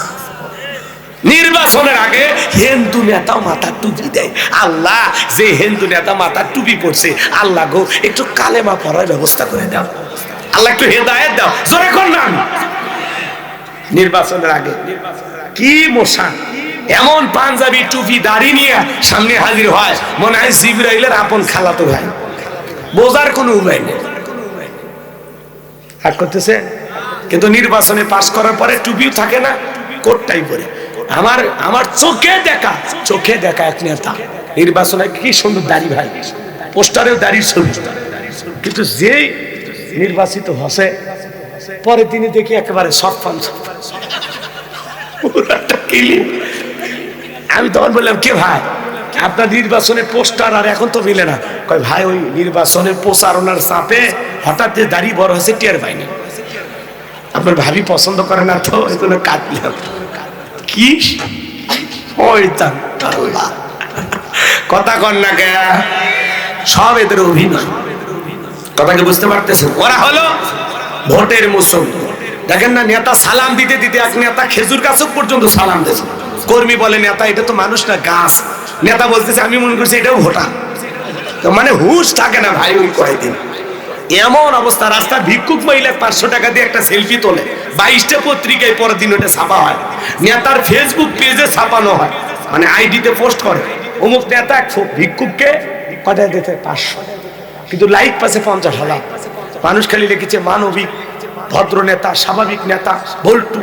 নির্বাচনের আগে হিন্দু নেতা মাথা টুপি দেয়। আল্লাহ, যে হিন্দু নেতা মাথা টুপি পড়ছে, আল্লাহ গো একটু কালেমা পড়ার ব্যবস্থা করে দাও, আল্লাহ একটু হেদায়েত দাও, জোরে কর না। নির্বাচনের আগে কি মশা, এমন পাঞ্জাবি টুপি দাড়ি নিয়ে সামনে হাজির হয়, মনে হয় জিবরাইলের আপন খালাতো ভাই, বোঝার কোনো উপায় নেই। হাত করতেছে, কিন্তু নির্বাচনে পাশ করার পরে টুপিও থাকে না, কোটটাই পরে। আমার চোখে দেখা এক নেতা নির্বাচনে কি সুন্দর দাড়ি, ভাই পোস্টারেও দাড়ির ছবি, কিন্তু যেই নির্বাচিত হসে পরে তিনি দেখি একেবারে সফান। আমি তখন বললাম, কে ভাই আপনার নির্বাচনের পোস্টার আর এখন তো মিলে না? কয় ভাই ওই নির্বাচনের প্রচারণার চাপে হঠাৎ যে দাড়ি বড় হয়েছে টের পাইনি। আপনার ভাবি পছন্দ করে না তো, এই জন্য কাটলাম। কি কথা কন না কে? সব এদের অভিনয়। কথাকে বুঝতে পারতেছেন? ওরা হলো ভোটের মুসলমান। দেখেন না, নেতা সালাম দিতে দিতে এক নেতা খেজুর গাছ পর্যন্ত সালাম দিয়েছে। কর্মী বলে, নেতা এটা তো মানুষ না, গাছ। নেতা বলতেছে, আমি মনে করছি এটাও ভোটার। মানে হুশ থাকে না ভাই ওই কয়েকদিন। এমন অবস্থা, রাস্তার ভিক্ষুক মহিলা 500 টাকা দিয়ে একটা সেলফি তোলে, 22টা পত্রিকায় পরের দিন ওটা ছাপা হয়, নেতার ফেসবুক পেজে ছাপানো হয়, মানে আইডিতে পোস্ট করে, অমুক নেতা এক ভিক্ষুককে কয়টা দিতে 500, কিন্তু লাইক পাচ্ছে 50,000। মানুষ খালি লিখেছে মানবিক, ভদ্র নেতা, স্বাভাবিক নেতা, বল্টু।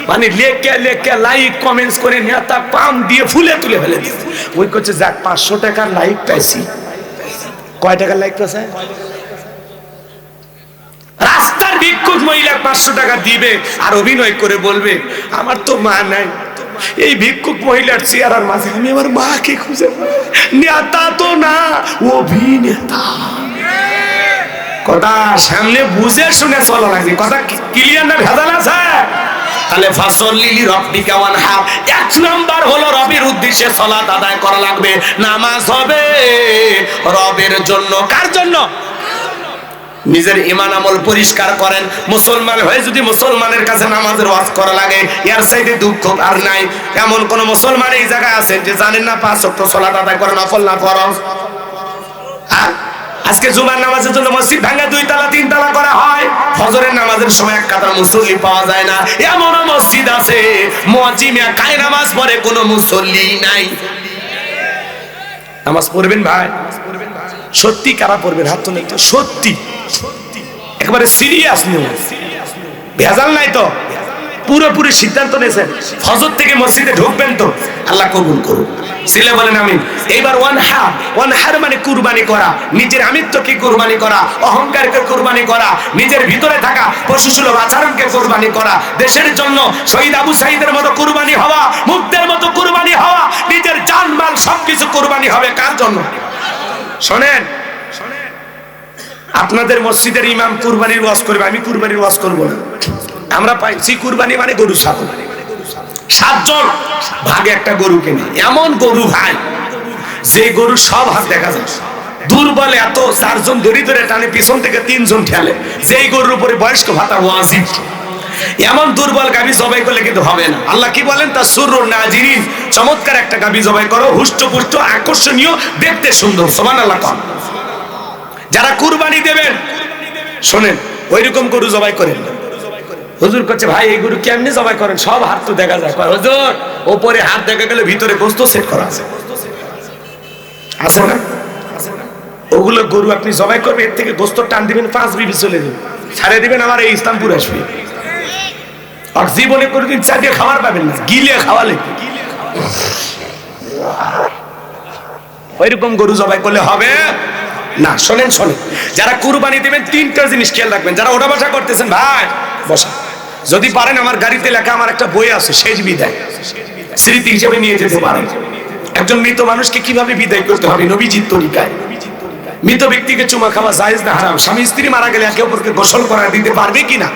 মানে লেখে লাইক কমেন্টস করে নেতা পাম দিয়ে ফুলে তুলে ফেলে দিচ্ছে। ওই করছে যাক 500 টাকার লাইক পাইছি। কয় টাকার লাইক পাইছে? রাস্তার ভিক্ষুক মহিলা 500 টাকা দিবে আর অভিনয় করে বলবে আমার তো মা নাই। এই ভিক্ষুক মহিলার চেহারার মাঝে আমি আমার মাকে খুঁজে পাই। নেতা তো না, অভিনেতা। কথা সামনে বুঝে শুনে চলা লাগে। কথা ক্লিয়ার না ভেজাল আছে? তাহলে ফাসল্লিলি রব্বিকা ওয়ানহার, 1 নাম্বার হলো রবের উদ্দেশ্যে সালাত আদায় করা লাগবে। নামাজ হবে রবের জন্য। কার জন্য? নিজের ঈমান আমল পরিষ্কার করেন। মুসলমান হয়ে যদি মুসলমানের কাছে নামাজের ওয়াজ করা লাগে, এর চাইতে দুঃখ আর নাই। এমন কোন মুসলমান এই জায়গায় আছেন যে জানেন না 5 ওয়াক্ত সালাত আদায় করেন, নফল না ফরজ? আজকে জুমার নামাজের জন্য মসজিদ ভাঙা 2 তালা 3 তালা করা হয়। ফজরের নামাজের সময় এক কাতার মুসল্লি পাওয়া যায় না। এমন মসজিদ আছে মুয়াজ্জিন একাই নামাজ পড়ে, কোনো মুসল্লি নাই। নামাজ পড়বেন ভাই, সত্যি কারা পড়বেন? হাত তোলেন তো। সত্যি একেবারে সিরিয়াস নিউজ, ভেজাল নাই তো? পুরোপুরি সিদ্ধান্ত নিয়েছেন ফজর থেকে মসজিদে ঢুকবেন তো? আল্লাহ কবুল করুন। ছেলে বলেন আমিন। এইবার ওয়ানহার মানে কুরবানি করা, নিজের আমিত্বকে কুরবানি করা, অহংকারকে কুরবানি করা, নিজের ভিতরে থাকা পশুসুলভ আচরণকে কুরবানি করা, দেশের জন্য শহীদ আবু সাঈদের মতো কুরবানি হওয়া, মুগ্ধের মতো কুরবানি হওয়া, নিজের জানমাল সবকিছু কুরবানি হবে। কার জন্য? শোনেন, আপনাদের মসজিদের ইমাম কুরবানির ওয়াজ করবে, আমি কুরবানির ওয়াজ করবো না। আমরা পাইছি কুরবানি মানে গরু ছাগল, 7 জন ভাগে একটা গরু কেনে। এমন গরু ভাই, যে গরু সব হাত দেখা যায়, দুর্বল এত, চারজন ধরে ধরে টানে, পিছন থেকে তিনজন ঠেলে, যেই গরুর উপরে বয়স্ক ভাতা ওয়াজিব। এমন দুর্বল গাভী জবাই করলে কিন্তু হবে না। আল্লাহ কি বলেন? তা সুরুর নাজিরিন, চমৎকার একটা গাভী জবাই করো, হুষ্টপুষ্ট, আকর্ষণীয়, দেখতে সুন্দর। সুবহানাল্লাহ। যারা কুরবানি দেবেন শোনেন, ওইরকম গরু জবাই করেন না। হুজুর করছে ভাই এই গরু কেমনি জবাই করেন? সব হাত তো দেখা যায়। হুজুর ওপরে হাত দেখা গেলে ভিতরে গোশত সেট করা আছে, আছে না? ওগুলো গরু আপনি জবাই করবেন, এর থেকে গোশত টান দিবেন, 5 বিবি চলে যাবে, ছাড়ে দিবেন, আমার এই ইসলামপুর আসবে। আর জীবনে কোনোদিন চা দিয়ে খাবার পাবেন না, গিলে খাওয়ালে। ওইরকম গরু জবাই করলে হবে না। শোনেন শোনেন, যারা কুরবানি দেবেন 3টা জিনিস খেয়াল রাখবেন। যারা ওঠা বসা করতেছেন ভাই বসা, যদি পারেন আমার গাড়িতে লেখা আমার একটা বই আছে, শেষ বিদায়, স্মৃতি হিসেবে নিয়ে যেতে পারেন। একজন মৃত মানুষকে কিভাবে বিদায় করতে হবে নবীজির তরিকায়। মৃত ব্যক্তিকে চুমা খাওয়া জায়েজ না হারাম? স্বামী স্ত্রী মারা গেলে একে অপরকে গোসল করা দিতে পারবে কিনা?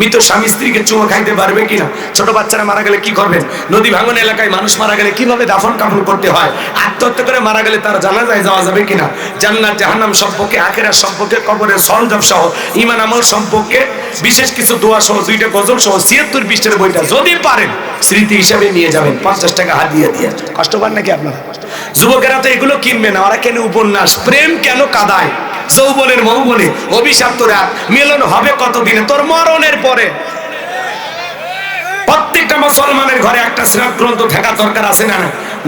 মৃত স্বামী স্ত্রীকে চুমা খাইতে পারবে কিনা? ছোট বাচ্চারা মারা গেলে কি করবেন? নদী ভাঙন এলাকায় মানুষ মারা গেলে কিভাবে দাফন কাফন করতে হয়? আত্মহত্যা করে মারা গেলে তার জানাজায় যাওয়া যাবে কিনা? জান্নাত জাহান্নাম সম্পর্কে, আখিরাত সম্পর্কে, কবরের সরঞ্জাম সহ, ঈমান আমল সম্পর্কে বিশেষ কিছু দোয়া সহ, 2টা গজল সহ 76 পৃষ্ঠার বইটা যদি পারেন স্মৃতি হিসাবে নিয়ে যাবেন। 50 টাকা হাদিয়া দিয়ে। কষ্ট পান নাকি আপনারা? যুবকেরা তো এগুলো কিনবে না, ওরা কেন উপন্যাস, প্রেম কেন কাঁদায়, যৌবনের মৌবনে অভিশপ্ত রাত, মিলন হবে কতদিনে? তোর মরণের পরে। প্রত্যেকটা মুসলমানের ঘরে একটা সিরাত গ্রন্থ থাকা দরকার, আছে না?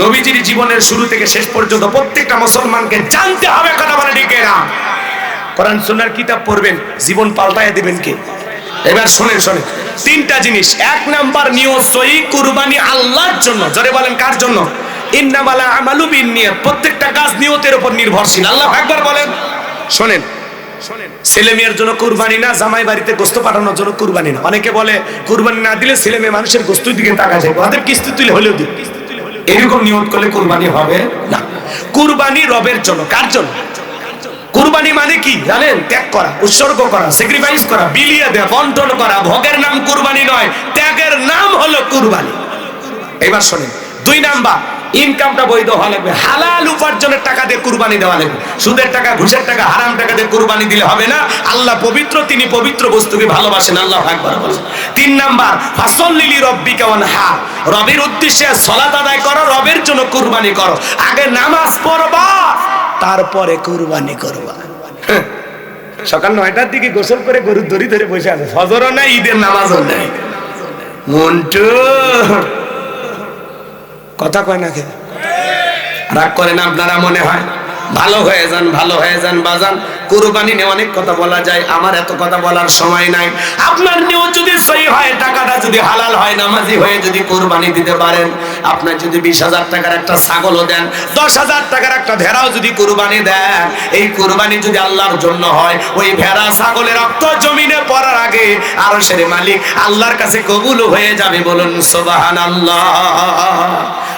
নবীজির জীবনের শুরু থেকে শেষ পর্যন্ত প্রত্যেকটা মুসলমানকে জানতে হবে। কথা বলে ঠিক না? কোরআন সুন্নাহর কিতাব পড়বেন, জীবন পাল্টায় দিবেন কে? এবার শোনেন শোনেন, 3টা জিনিস। 1 নাম্বার নিয়ত সহি, কুরবানি আল্লাহর জন্য। জোরে বলেন কার জন্য? ইন্নামাল আমালু বিন্নিয়াত। প্রত্যেকটা কাজ নিয়তের উপর নির্ভরশীল। আল্লাহু আকবার বলেন। শোনেন, ছেলে মেয়ের জন্য কুরবানি না, জামাই বাড়িতে গোশত পাঠানোর জন্য কুরবানি না। অনেকে বলে কুরবানি না দিলে ছেলে মেয়ে মানুষের গোশতের দিকে তাকায় যায়, ওদের কিস্তি তুলে হলেও দিন। এরকম নিয়ত করলে কুরবানি হবে না। কুরবানি রবের জন্য। কার জন্য? কুরবানি মানে কি জানেন? ত্যাগ করা, উৎসর্গ করা, স্যাক্রিফাইস করা, বিলিয়ে দেয়া, বন্টন করা। ভোগের নাম কুরবানি নয়, ত্যাগের নাম হলো কুরবানি। এবার শোনেন, 2 নাম্বার, ইনকামটা বৈধ হওয়া লাগবে, হালাল উপার্জনের টাকা দিয়ে কুরবানি দেওয়া লাগবে। সুদের টাকা, ঘুষের টাকা, হারাম টাকা দিয়ে কুরবানি দিলে হবে না। আল্লাহ পবিত্র, তিনি পবিত্র বস্তুকে ভালোবাসেন। আল্লাহু আকবার বলেন। 3 নাম্বার, ফাসল্লি লিরাব্বিকা ওয়ানহার। রবের উদ্দেশ্যে সালাত আদায় করো, রবের জন্য কুরবানি করো। আগে নামাজ পড়বা, তারপরে কুরবানি করবা। সকাল 9টার দিকে গোসল করে গরুর দড়ি ধরে বসে আছে, ফজরও নাই, ঈদের নামাজও নাই। মন্টু কথা কয় না, খেয়ে রাগ করেন আপনারা মনে হয়? ভালো হয়ে যান, ভালো হয়ে যান বাজান। কুরবানি নিয়ে অনেক কথা বলা যায়, আমার এত কথা বলার সময় নাই। আপনার নিয়ত যদি সহি হয়, টাকাটা যদি হালাল হয়, নামাজি হয়ে যদি কুরবানি দিতে পারেন, আপনার যদি 20,000 টাকার একটা ছাগলও দেন, 10,000 টাকার একটা ভেড়াও যদি কুরবানি দেন, এই কুরবানি যদি আল্লাহর জন্য হয়, ওই ভেড়া ছাগলের রক্ত জমিনে পড়ার আগে আরশের মালিক আল্লাহর কাছে কবুল হয়ে যাবে। বলুন সুবহানাল্লাহ।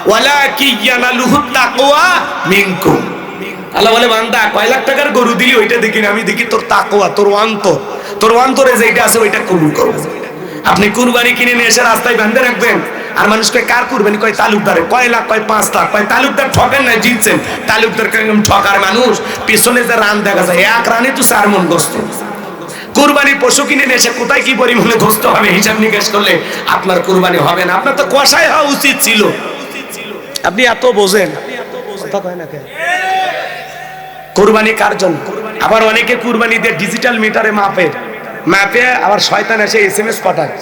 ওয়ালাকিন ইয়ানালুহুত তাকওয়া মিনকুম। আল্লাহ বলে বান্দা কয় লাখ টাকার গরু দিলি ওইটা দেখি না, আমি দেখি তোর তাকওয়া, তোর অন্তর, তোর অন্তরে যেটা আছে ওইটা কবুল করব। আপনি কুরবানি কিনে নিয়ে এসে রাস্তায় বাঁধে রাখবেন, আর মানুষ কয় কার কুরবানি? কয় তালুকদারে। কয় লাখ? কয় 5 লাখ। কয় তালুকদার ঠকেন না, জিতছেন। তালুকদার ঠকার মানুষ। পিছনে যে রান দেখা যায়, 1 রানে তো 4 মণ গোশত। কুরবানি পশু কিনে নিয়ে এসে কোথায় কি পরিমাণে গোশত হবে হিসাব নিকাশ করলে আপনার কুরবানি হবে না। আপনার তো কষাই হওয়া উচিত ছিল। আপনি এত বোঝেন, কথা কয় না কেন? কুরবানি কার জন্য? আবার অনেকে কুরবানি দিয়ে ডিজিটাল মিটারে মাপে আবার শয়তান এসে SMS পাঠায়,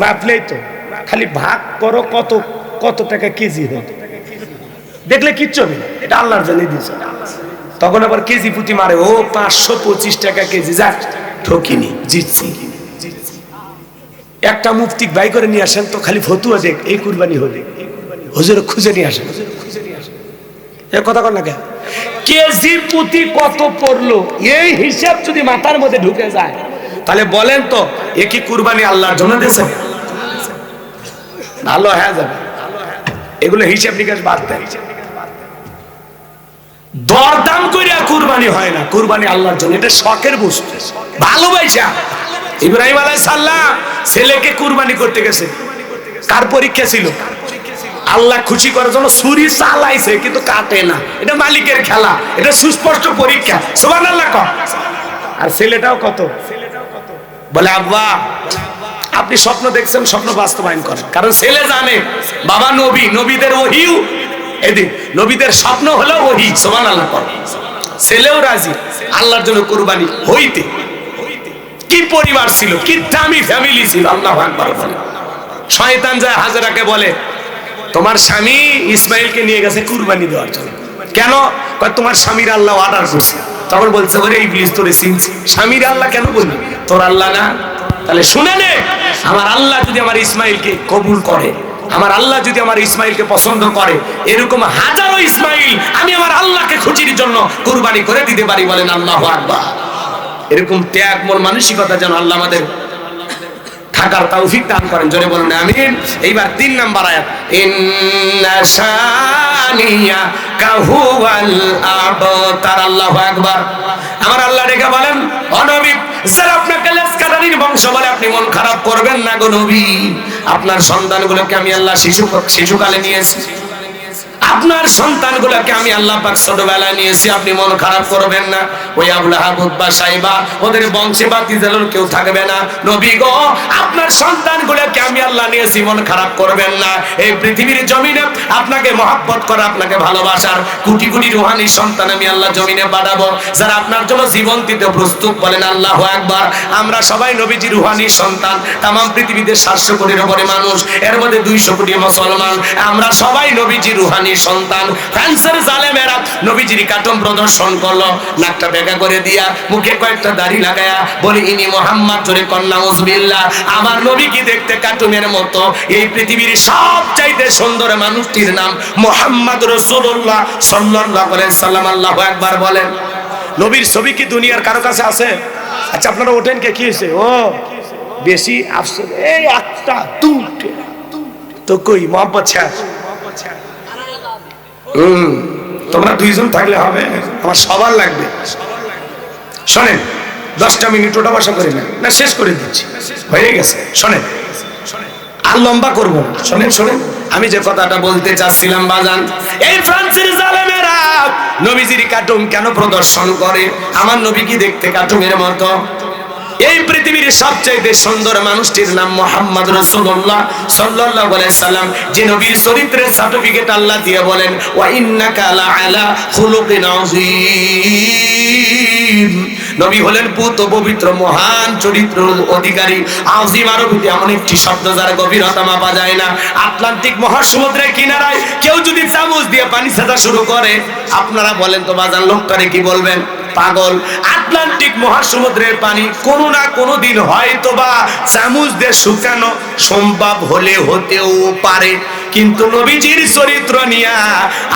মাপলেই তো খালি ভাগ করো কত কত টাকা কেজি হয়, দেখলে কিচ্ছু হবে না, এটা আল্লাহর জন্য দিয়েছে। তখন আবার কেজি প্রতি মারে, ও 525 টাকা কেজি, যাক ঠকিনি, জিতছি। একটা মুফতি বাই করে নিয়ে আসেন তো, খালি ফতুয়া দেখ, এই কুরবানি হবে, হুজুর খুঁজে নিয়ে আসেন। এ কথা কর না কেন? কেজি প্রতি কত পড়লো, এই হিসাব যদি মাথার মধ্যে ঢুকে যায়, তাহলে বলেন তো এ কি কুরবানি আল্লাহর জন্য দিয়েছে? ভালো হয়ে যাবে। এগুলো হিসাব নিকাশ বাদ দেন। দরদাম কইরা কুরবানি হয় না, কুরবানি আল্লাহর জন্য, এটা শখের বস্তু, ভালোবাসা। ইব্রাহিম আলাইহিস সালাম ছেলেকে কুরবানি করতে গেছে, কার পরীক্ষা ছিল? আল্লাহ খুশি করার জন্য ছুরি চালাইছে কিন্তু কাটে না, এটা মালিকের খেলা, এটা সুস্পষ্ট পরীক্ষা। সুবহানাল্লাহ কর। আর ছেলেটাও কত বলে, আব্বা আপনি স্বপ্ন দেখছেন, স্বপ্ন বাস্তবায়ন করেন, কারণ ছেলে জানে বাবা নবী, নবীদের ওহীও এদিন, নবীদের স্বপ্ন হলো ওহী। সুবহানাল্লাহ কর। ছেলেও রাজি আল্লাহর জন্য কুরবানি হইতে। কি পরিবার ছিল, কি দামি ফ্যামিলি ছিল। আল্লাহু আকবার। শয়তান যায় হাজেরাকে বলে, তোমার স্বামী ইসমাইলকে নিয়ে গেছে কুরবানি দেওয়ার জন্য। কেন? তোমার স্বামীর আল্লাহ অর্ডার করছে। তখন বলছে, ওরে ইবলিস তোরে চিনছি, স্বামীর আল্লাহ কেন বলবি, তোর আল্লাহ না? তাহলে শুনে নে, আমার আল্লাহ যদি আমার ইসমাইলকে কবুল করে, আমার আল্লাহ যদি আমার ইসমাইলকে পছন্দ করে, এরকম হাজারো ইসমাইল আমি আমার আল্লাহকে খুশির জন্য কুরবানি করে দিতে পারি। বলেন আল্লাহু আকবার। এরকম ত্যাগ মন মানসিকতা যেন আল্লাহ আমাদের থাকার তৌফিক দান করেন। জোরে বলুন আমিন। এইবার 3 নাম্বার আয়াত, ইন্না শানিয়া কাহুয়াল আবতার। আল্লাহু আকবার। আমার আল্লাহ রেখে বলেন, ও নবী, যারা আপনাকে লেসকাদারির বংশ বলে আপনি মন খারাপ করবেন না গো নবী। আপনার সন্তানগুলোকে আমি আল্লাহ শিশুকালে নিয়েছি, আপনার সন্তানগুলোকে আমি আল্লাহ পাক ছোটবেলায় নিয়েছি, আপনি মন খারাপ করবেন না। ওই আবু লাহাব, উতবা, সাইবা ওদের বংশে বাতিজালের কেউ থাকবে না। নবী গো, আপনার সন্তানগুলোকে আমি আল্লাহ নিয়েছি, মন খারাপ করবেন না। এই পৃথিবীর জমিনে আপনাকে মহব্বত করা, আপনাকে ভালোবাসার কোটি কোটি রুহানি সন্তান আমি আল্লাহ জমিনে পাঠাবো, যারা আপনার জন্য জীবন দিতে প্রস্তুত। বলেন আল্লাহু আকবার। আমরা সবাই নবীজি রুহানি সন্তান। তাম পৃথিবীতে 700 কোটির উপরে মানুষ, এর মধ্যে 200 কোটি মুসলমান, আমরা সবাই নবীজি রুহানি সন্তান। ফ্রান্সের জালেমেরা নবীজির কাটন প্রদর্শন করলো, নাকটা বেঁকা করে দিয়া, মুখে কয়েকটা দাড়ি লাগায়া বলে, ইনি মুহাম্মদ। জোরে কন্যা উজবিল্লাহ। আমার নবী কি দেখতে কার্টুনের মতো? এই পৃথিবীর সবচাইতে সুন্দর মানুষটির নাম মুহাম্মদ রাসূলুল্লাহ সাল্লাল্লাহু আলাইহি সাল্লাম। আল্লাহু আকবার বলেন। নবীর ছবি কি দুনিয়ার কারো কাছে আছে? আচ্ছা আপনারা ওঠেন কে, কি হয়েছে? ও বেশি আফসোস, এই একটা দুটো তো কই মোহাম্মদ শেখ। তোমরা 2 জন থাকলে হবে, আমার সবার লাগবে। শোনেন, 10টা মিনিট ওটা বসা করি না, শেষ করে দিচ্ছি, হয়ে গেছে। শোনেন, আর লম্বা করবো না। শোনেন শোনেন, আমি যে কথাটা বলতে চাচ্ছিলাম বাজান, এই ফ্রান্সের জালেমেরা নবীজির কার্টুন কেন প্রদর্শন করে? আমার নবী কি দেখতে কার্টুনের মতো? এই পৃথিবীর সবচেয়ে সুন্দর মানুষটির নাম মুহাম্মদ রাসূলুল্লাহ সাল্লাল্লাহু আলাইহি সাল্লাম, যে নবীর চরিত্রের সার্টিফিকেট আল্লাহ দিয়ে বলেন, ওয়া ইন্নাকা লাআলা খুলুকিন আযীম। নবী হলেন পুত পবিত্র মহান চরিত্রের অধিকারী। আযীম আরবিতে এমন একটি শব্দ যার গভীরতা মাপা যায় না। আটলান্টিক মহাসমুদ্রের কিনারায় কেউ যদি চামচ দিয়ে পানি ছেঁচা শুরু করে, আপনারা বলেন তো বাজান, লোকটারে কি বলবেন? পাগল। আটলান্টিক মহাসমুদ্রের পানি কোনো না কোনো দিন হয়তো বা চামচ দিয়ে শুকানো সম্ভব হলে হতেও পারে, কিন্তু নবীজির চরিত্র নিয়ে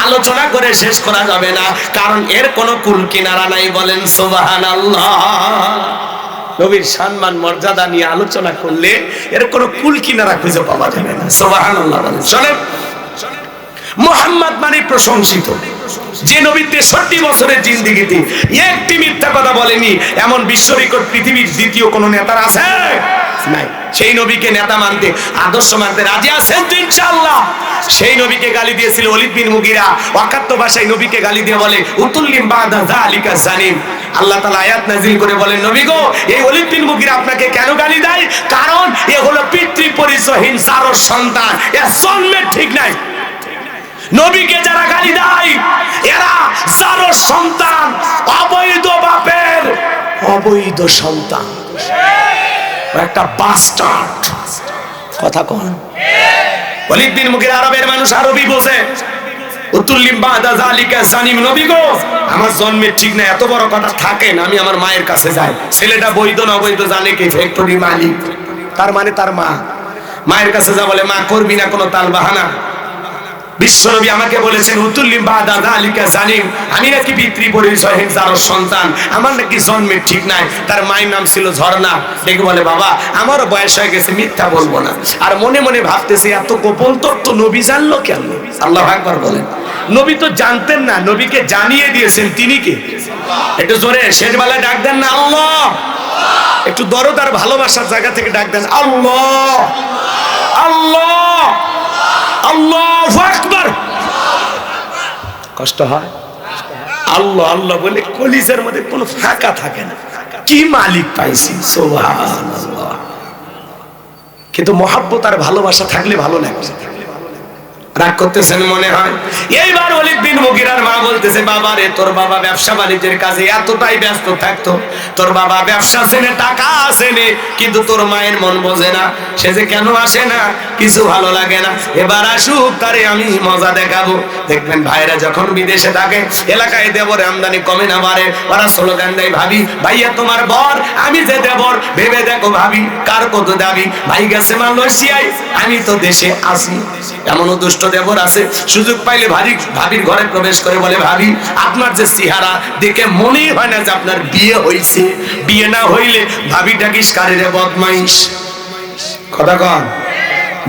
আলোচনা করে শেষ করা যাবে না, কারণ এর কোনো কুল কিনারা নাই। বলেন সুবহানাল্লাহ। নবীর সম্মান মর্যাদা নিয়ে আলোচনা করলে এর কোনো কুল কিনারা খুঁজে পাওয়া যাবে না। সুবহানাল্লাহ। বলেন। চলেন, মুহাম্মদ মানে প্রশংসিত, যে নবী 63 বছরের জিন্দেগিতে একটি মিথ্যা কথা বলেনি, এমন বিশ্ব রেকর্ড পৃথিবীর দ্বিতীয় কোন নেতার আছে? নাই। সেই নবীকে নেতা মানতে, আদর্শ মানতে রাজি আছেন তো ইনশাআল্লাহ? সেই নবীকে গালি দিয়েছিল ওলীদ বিন মুগীরা, ওয়াকাত্ত ভাষায় নবীকে গালি দিয়ে বলে, উতুল্লিম বাদা যালিকা জানিম। আল্লাহ তাআলা আয়াত নাযিল করে বলেন, নবী গো, এই ওলীদ বিন মুগীরা আপনাকে কেন গালি দেয়? কারণ এ হলো পিতৃ পরিচয়হীন জারর সন্তান, এর জন্মের ঠিক নাই। নবীকে যারা গালি দেয় এরা জারর সন্তান, অবৈধ বাপের অবৈধ সন্তান, একটা বাস্টার্ড। কথা কোন? ওলীদ বিন মুগীরা আরবের মানুষ, আরবি বোঝে। উতুল্লিম বাদা যালিকা জানিম। নবী গো, আমার জন্মের ঠিক না, এত বড় কথা থাকেন, আমি আমার মায়ের কাছে যাই। ছেলেটা বৈধ না অবৈধ জানে কি? ফ্যাক্টরি মালিক, তার মানে তার মা। মায়ের কাছে যা বলে, মা করবি না কোনো তাল বাহানা। বিশ্বনবী আমাকে বলেছেন, উতুল্লিম বাদা যালিকা জানিম, আমি নাকি পিতৃ পরিচয়হীন জারর সন্তান, আমার নাকি জন্মের ঠিক নাই। তার মায়ের নাম ছিল ঝর্ণা। দেখে বলে, বাবা আমারও বয়স হয়ে গেছে, মিথ্যা বলবো না। আর মনে মনে ভাবতেছে, এত গোপন তত্ত্ব নবী জানলো কেন? আল্লাহু আকবার বলেন। নবী তো জানতেন না, নবীকে জানিয়ে দিয়েছেন। তিনি কে? একটু জোরে শেষ বেলায় ডাক দেন না, আল্লাহ। একটু দরদ আর ভালোবাসার জায়গা থেকে ডাক দেন, আল্লাহ আল্লাহ আল্লাহু আকবার। কষ্ট হয়? আল্লাহ আল্লাহ বলে কলিজার মধ্যে কোনো ফাঁকা থাকে না। কি মালিক পাইছি, সুবহানাল্লাহ। কিন্তু মহব্বত আর ভালোবাসা থাকলে ভালো লাগে। রাগ করতেছেন মনে হয়। এইবার ওয়ালিদ বিন মুগিরার মা বলতেছে, বাবা রে, তোর বাবা ব্যবসা বাণিজ্যের কাজে এতটাই ব্যস্ত থাকতো, তোর বাবা ব্যবসা চেনে, টাকা আসেনে, কিন্তু তোর মায়ের মন বোঝে না। সে যে কেন আসে না, কিছু ভালো লাগে না। এবার আসুক, তারে আমি মজা দেখাবো। দেখবেন ভাইরা যখন বিদেশে থাকে, এলাকায় দেবর আমদানি কমে না বাড়ে, ওরা স্লোগান দেয়, ভাবি ভাইয়া তোমার বর, আমি যে দেবর, ভেবে দেখো ভাবি কার কত দাবি। ভাই গেছে মালয়েশিয়ায়, আমি তো দেশে আসি। এমনও দুষ্ট দেবর আছে, সুযোগ পাইলে ভাবির ঘরে প্রবেশ করে বলে, ভাবি আপনার যে চেহারা দেখে মনেই হয় না যে আপনার বিয়ে হইছে। বিয়ে না হইলে ভাবি ডাকিস কারে বদমাইশ। কথা কন।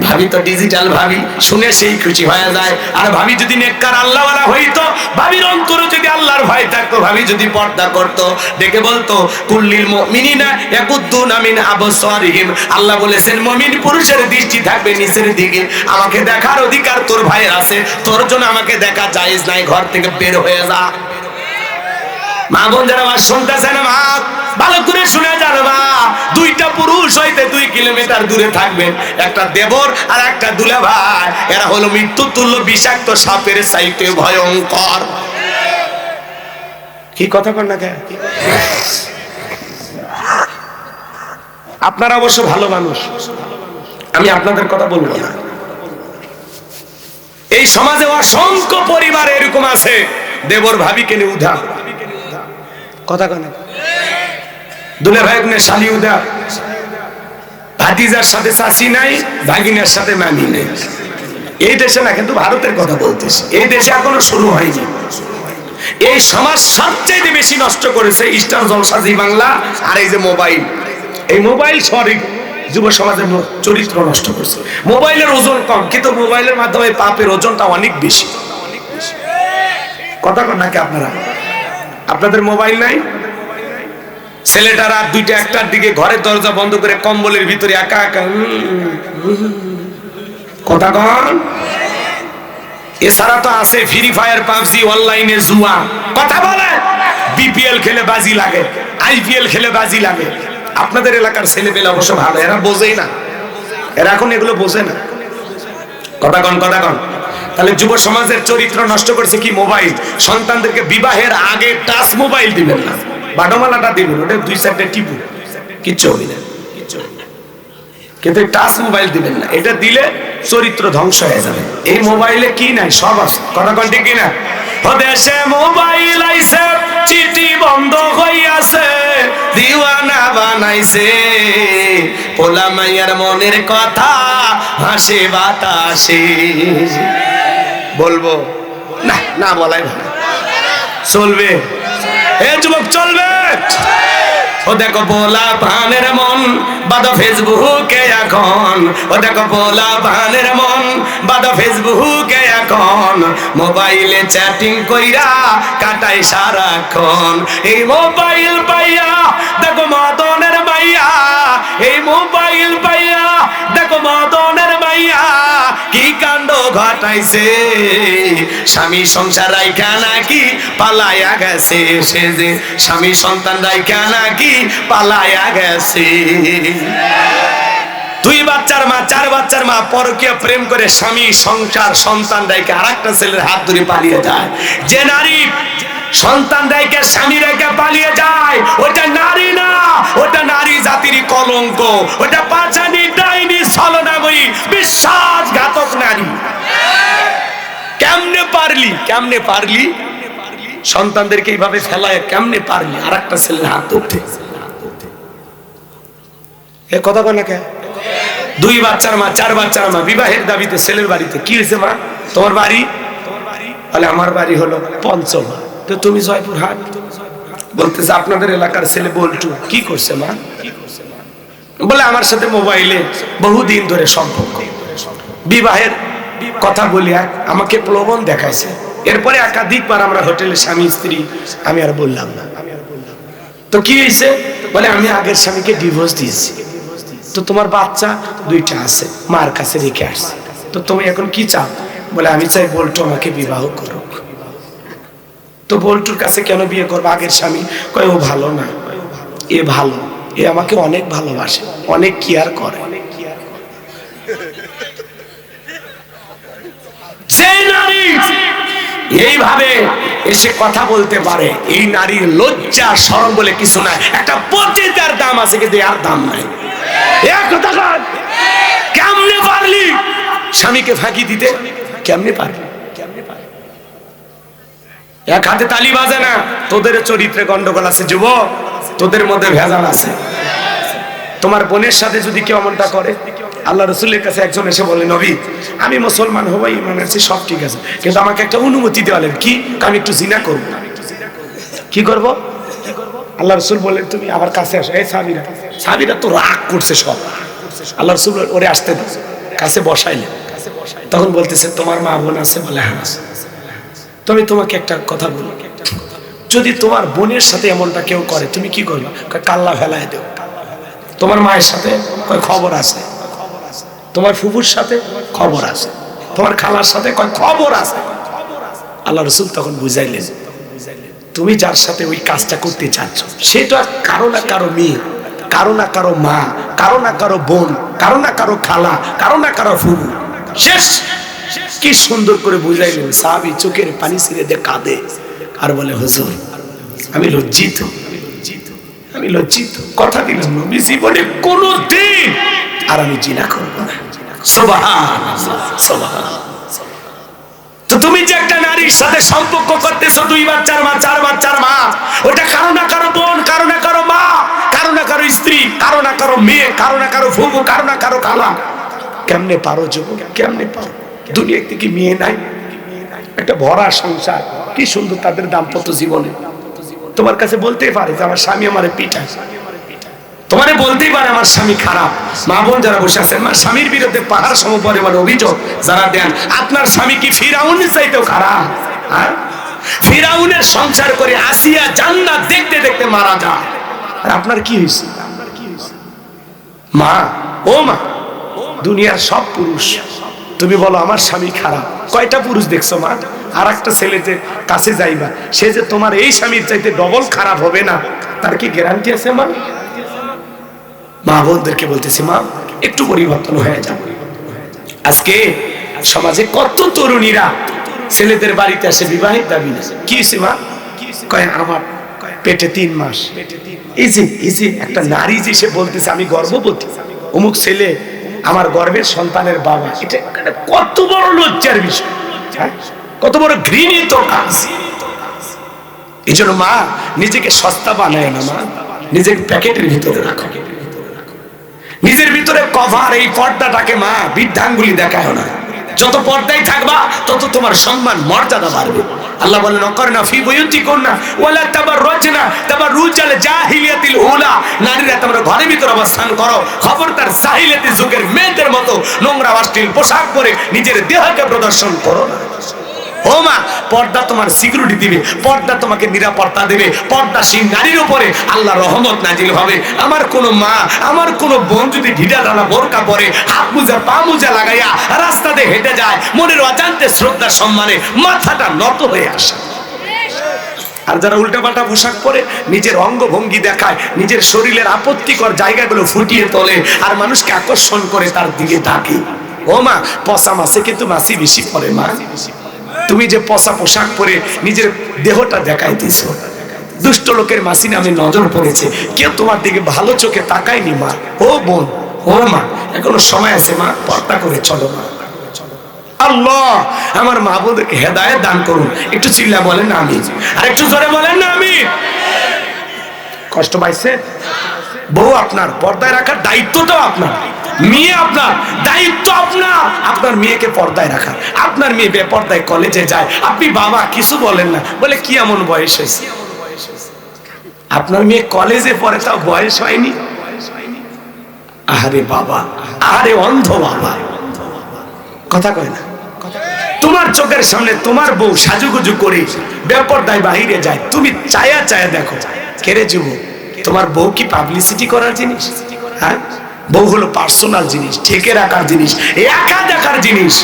ভাবি তো ডিজিটাল ভাবি, শুনে সেই খুশি হয়ে যায়। আর ভাবি যদি নেককার আল্লাহওয়ালা হইতো, ভাবির অন্তরে যদি আল্লাহর ভয় থাকতো, ভাবি যদি পর্দা করতো, ডেকে বলতো, কুল্লিল মুমিনিনা ইয়াকুদ্দুনা মিন আবসারিহিম। আল্লাহ বলেছেন মুমিন পুরুষের দৃষ্টি থাকবে নিচের দিকে। আমাকে দেখার অধিকার তোর ভাইয়ের আছে, তোর জন্য আমাকে দেখা জায়েজ নাই, ঘর থেকে বের হয়ে যা। মা বোন যারা আমার শুনতেছেন, মা ভালো করে শুনে জানবা, দুইটা পুরুষ হইতে 2 কিলোমিটার দূরে থাকবেন, একটা দেবর আর একটা দুলা ভাই। এরা হলো মৃত্যু তুল্য বিষাক্ত সাপের চাইতে ভয়ঙ্কর। কি কথা কন না কেন? আপনারা অবশ্য ভালো মানুষ, আমি আপনাদের কথা বলবো না। এই সমাজে অসংখ্য পরিবার এরকম আছে, দেবর ভাবিকে নিয়ে উধা। কথা কন। দুলে ভাই শালি উদা, ভাতিজার সাথে চাচি নাই, ভাগিনার সাথে মামি নেই। এই দেশে না, কিন্তু ভারতের কথা বলতেছি, এই দেশে এখনো শুরু হয়নি। এই সমাজ সবচেয়ে বেশি নষ্ট করেছে স্টার জলসা জি বাংলা আর এই যে মোবাইল। এই মোবাইল সরি যুব সমাজের চরিত্র নষ্ট করছে। মোবাইলের ওজন কম, কিন্তু মোবাইলের মাধ্যমে পাপের ওজনটা অনেক বেশি। কথা কন নাকি আপনারা? আপনাদের মোবাইল নাই? ছেলেটা রাত 2টা 1টার দিকে ঘরের দরজা বন্ধ করে কম্বলের ভিতরে একা একা কথা কন। এছাড়া তো আছে ফ্রি ফায়ার, পাবজি, অনলাইনে জুয়া। কথা বলে বিপিএল খেলে বাজি লাগে, আইপিএল খেলে বাজি লাগে। আপনাদের এলাকার ছেলে পেলে অবশ্য ভালো, এরা বোঝেই না, এরা এখন এগুলো বোঝে না। কথা কন, কথা কন। তাহলে যুব সমাজের চরিত্র নষ্ট করছে কি? মোবাইল। সন্তানদেরকে বিবাহের আগে টাচ মোবাইল দিবেন না, বাডমালাটা দিবেন, ওটা 2-4টা টিপু, কিচ্ছু হবে না। কিন্তু টাচ মোবাইল দিবেন না, এটা দিলে চরিত্র ধ্বংস হয়ে যাবে। এই মোবাইলে কি নাই? সব আছে। কথা কন ঠিক কিনা? দেশে মোবাইল আইছে, চিঠি বন্ধ হইয়াছে, দিওয়ানা বানাইছে, পোলা মাইয়ার মনের কথা হাসে বাতাসে। বলবো না? না বলাই ভালো। চলবে? এ যুবক চলবে? ও দেখো পোলা ভানের মন বাদা ফেসবুকে এখন, ও দেখো পোলা ভানের মন বাদা ফেসবুকে এখন, মোবাইলে চ্যাটিং কইরা কাটাই সারাক্ষণ। এই মোবাইল পাইয়া দেখো মদনের মাইয়া, এই মোবাইল পাইয়া দেখো মদনের মাইয়া কি কাণ্ড ঘটাইছে। স্বামী সংসার রাইখা নাকি পালায়া গেছে, সে যে স্বামী সন্তান রাইখা নাকি পালায়া গেছে। 2 বাচ্চার মা, 4 বাচ্চার মা পরকীয়া প্রেম করে স্বামী সংসার সন্তান রাইখা আরেকটা ছেলের হাত ধরে পালিয়ে যায়। যে নারী সন্তান রাইখা স্বামী রাইখা পালিয়ে যায়, ওটা নারী না, ওটা নারী জাতির কলঙ্ক, ওটা পাছানি, ডাইনি, ছলনাময়ী, বিশ্বাসঘাতক নারী। কেমনে পারলি, কেমনে পারলি সন্তানদেরকে এইভাবে ফেলায়? কেমনে পারলি আরেকটা ছেলের হাত ধরতে? এ কথা বলে কে? 2 বাচ্চার মা, 4 বাচ্চার মা বিবাহের দাবিতে ছেলের বাড়িতে। কি হয়েছে মা? তোমার বাড়ি? বলে আমার বাড়ি হলো পঞ্চমা। তো তুমি জয়পুরহাট? বলতেছে আপনাদের এলাকার ছেলে বল্টু। কি করছে মা? বলে আমার সাথে মোবাইলে বহুদিন ধরে সম্পর্ক, বিবাহের কথা বলি আমাকে প্রলোভন দেখাইছে। এরপরে একাধিকবার আমরা হোটেলে স্বামী স্ত্রী, আমি আর বললাম না। তো কি হয়েছে? বলে আমি আগের স্বামীকে ডিভোর্স দিয়েছি, তো তোমার বাচ্চা 2টা আছে, মার কাছে রেখে আসছে, তো তুমি এখন কি চাও? বলে আমি চাই বল্টু আমাকে বিবাহ করুক। তো বল্টুর কাছে কেন বিয়ে করবো আগের স্বামী? কয় ও ভালো না, এ ভালো, এ আমাকে অনেক ভালোবাসে, অনেক কেয়ার করে। যে নারী এইভাবে এসে কথা বলতে পারে, এই নারীর লজ্জা শরম বলে কিছু নাই। একটা পতিতার দাম আছে, কিন্তু আর দাম নাই। কেমনে পারলি স্বামীকে ফাঁকি দিতে? কেমনে পারলি? এক হাতে তালি বাজে না। তোদের চরিত্রে গন্ডগোল আছে যুবক, তোদের মধ্যে ভেজাল আছে। তোমার বোনের সাথে যদি কেউ এমনটা করে, আল্লাহ রসুলের কাছে একজন এসে বলে, নবী আমি মুসলমান হবো, ইমান আছে, সব ঠিক আছে, কিন্তু আমাকে একটা অনুমতি দেওয়ালেন। কি? আমি একটু জিনা করবো। কি করব? আল্লাহ রসুল বলেন, তুমি আমার কাছে আসো। এই সাবিরা, সাবিরা তো রাগ করছে সব। আল্লাহ রসুল ওরে আসতে কাছে বসাইলেন। তখন বলতেছে, তোমার মা বোন আছে? বলে হ্যাঁ আছে। তবে তোমাকে একটা কথা বলো, যদি তোমার বোনের সাথে এমনটা কেউ করে তুমি কি করবা? কাল্লা ফেলায় দেও। তোমার মায়ের সাথে? কয় খবর আছে। তোমার ফুফুর সাথে? খবর আছে। তোমার খালার সাথে? কয় খবর আছে। আল্লাহ রসুল তখন বুঝাইলেন, তুমি যার সাথে ওই কাজটা করতে চাচ্ছ সেটা কারো না কারো মেয়ে, কারো না কারো মা, কারো না কারো বোন, কারো না কারো খালা, কারো না কারো ফুফু। শেষ। কি সুন্দর করে বুঝাইলেন। সাহাবী চোখের পানি ছিঁড়ে দিয়ে কাঁদে আর বলে, হুজুর আমি লজ্জিত, আমি লজ্জিত। কথা দিলাম নবী জীবনে কোনোদিন আর আমি জিনা করব না। সুবহানাল্লাহ, সুবহানাল্লাহ। তো তুমি যে একটা নারীর সাথে সম্পর্ক করতেছো, 2 বাচ্চার মা, 4 বাচ্চার মা, ওটা কারো না কারো বোন, কারো না কারো মা, কারো না কারো স্ত্রী, কারো না কারো মেয়ে, কারো না কারো ফুফু, কারো না কারো খালা। কেমনে পারো যুবক? কেমনে পারো? দুনিয়া থেকে মেয়ে নাই, একটা ভরা সংসার, কি সুন্দর তাদের দাম্পত্য জীবনে। তোমার কাছে বলতেই পারে যে আমার স্বামী আমারে পিটায়, তোমারে বলতেই পারে আমার স্বামী খারাপ। মা বোন যারা বসে আছেন, আমার স্বামীর বিরুদ্ধে পাহাড় সমপরিমাণ অভিযোগ যারা দেন, আপনার স্বামী কি ফিরাউনের চাইতেও খারাপ? হ্যাঁ, ফিরাউনের সংসার করে আসিয়া জান্নাত দেখতে দেখতে মারা যায়, আর আপনার কি হয়েছে? মা, ও মা, দুনিয়ার সব পুরুষ তুমি বলো আমার স্বামী খারাপ, কয়টা পুরুষ দেখছো মা? আর একটা ছেলে যে কাছে যাইবা, সে যে তোমার এই স্বামীর চাইতে ডবল খারাপ হবে না, তার কি গ্যারান্টি আছে মা? মা বোনদেরকে বলতেছি, মা একটু পরিবর্তন হয়ে যাও। আজকে সমাজে কত তরুণীরা ছেলেদের বাড়িতে আসে বিবাহিত দাবি না। কি হয়েছে মা? কয় আমার পেটে 3 মাস। এই যে একটা নারী যে সে বলতেছে আমি গর্ভবতী, অমুক ছেলে আমার গর্ভের সন্তানের বাবা, এটা কত বড় লজ্জার বিষয়, কত বড় ঘৃণিত কাজ। এই জন্য মা নিজেকে সস্তা বানায় না, মা নিজেকে প্যাকেটের ভিতরে রাখো, নিজের ভিতরে কভার, এই পর্দাটাকে মা বৃদ্ধাঙ্গুলি দেখায় না। যত পর্দায় থাকবা তত তোমার সম্মান মর্যাদা বাড়বে। আল্লাহ বলেন, অকরনা ফি বুয়ুতিকুন্না ওয়ালা তাবাররুজনা তাবাররুজাল জাহিলিয়াতিল উলা, নারীরা তোমরা ঘরের ভিতরে অবস্থান করো, খবরদার জাহিলিয়াতি যুগের মেয়েদের মতো নোংরা অশ্লীল পোশাক পরে নিজের দেহকে প্রদর্শন করো না। ও মা, পর্দা তোমার সিকিউরিটি দিবে, পর্দা তোমাকে নিরাপত্তা দেবে। পর্দাশীল নারীর উপরে আল্লাহ রহমত নাজিল হবে। আমার কোন মা, আমার কোন বোন যদি ঢিলা ঢালা বোরকা পরে, হাত মোজা পা মোজা লাগাইয়া রাস্তাতে হেঁটে যায়, মনের অজান্তে শ্রদ্ধা সম্মানে মাথাটা নত হয়ে আসে। আর যারা উল্টাপাল্টা পোশাক পরে নিজের অঙ্গভঙ্গি দেখায়, নিজের শরীরের আপত্তিকর জায়গাগুলো ফুটিয়ে তোলে, আর মানুষকে আকর্ষণ করে তার দিকে তাকে, ও মা পচা মাছে কিন্তু মাছি বেশি পড়ে। মা তুমি যে পচা পোশাক পরে নিজের দেহটা দেখাইতেছো, দুষ্ট লোকের মাসি নামে নজর পড়েছে, কেউ তোমার দিকে ভালো চোখে তাকায়নি। মা, ও বোন, ও মা, এখনো সময় আছে মা, পর্দা করে চলো মা। আল্লাহ আমার মা বোনদেরকে হেদায়েত দান করুন। একটু চিল্লা বলেন না আমি, আর একটু জোরে বলেন না আমি। কষ্ট পাইছে? বউ আপনার, পর্দায় রাখার দায়িত্বটাও আপনার, মেয়ে আপনার, দায়িত্ব আপনার, আপনার মেয়েকে পর্দায় রাখা। আপনার মেয়ে বেপর্দায় কলেজে যায়, আপনি বাবা কিছু বলেন না, বলে কি এমন বয়স হয়েছে? আপনার মেয়ে কলেজে পড়ে, তাও বয়স হয়নি। আহারে বাবা, আহারে অন্ধ বাবা, কথা কয় না। তোমার চোখের সামনে তোমার বউ সাজুগুজু করে বেপর্দায় বাহিরে যায়, তুমি চায়া চায়া দেখো, কেরে যুবক, তোমার বউ কি পাবলিসিটি করার জিনিস? হ্যাঁ, বউ হলো পার্সোনাল জিনিস, ঠেকে রাখার জিনিস, একা দেখার জিনিস।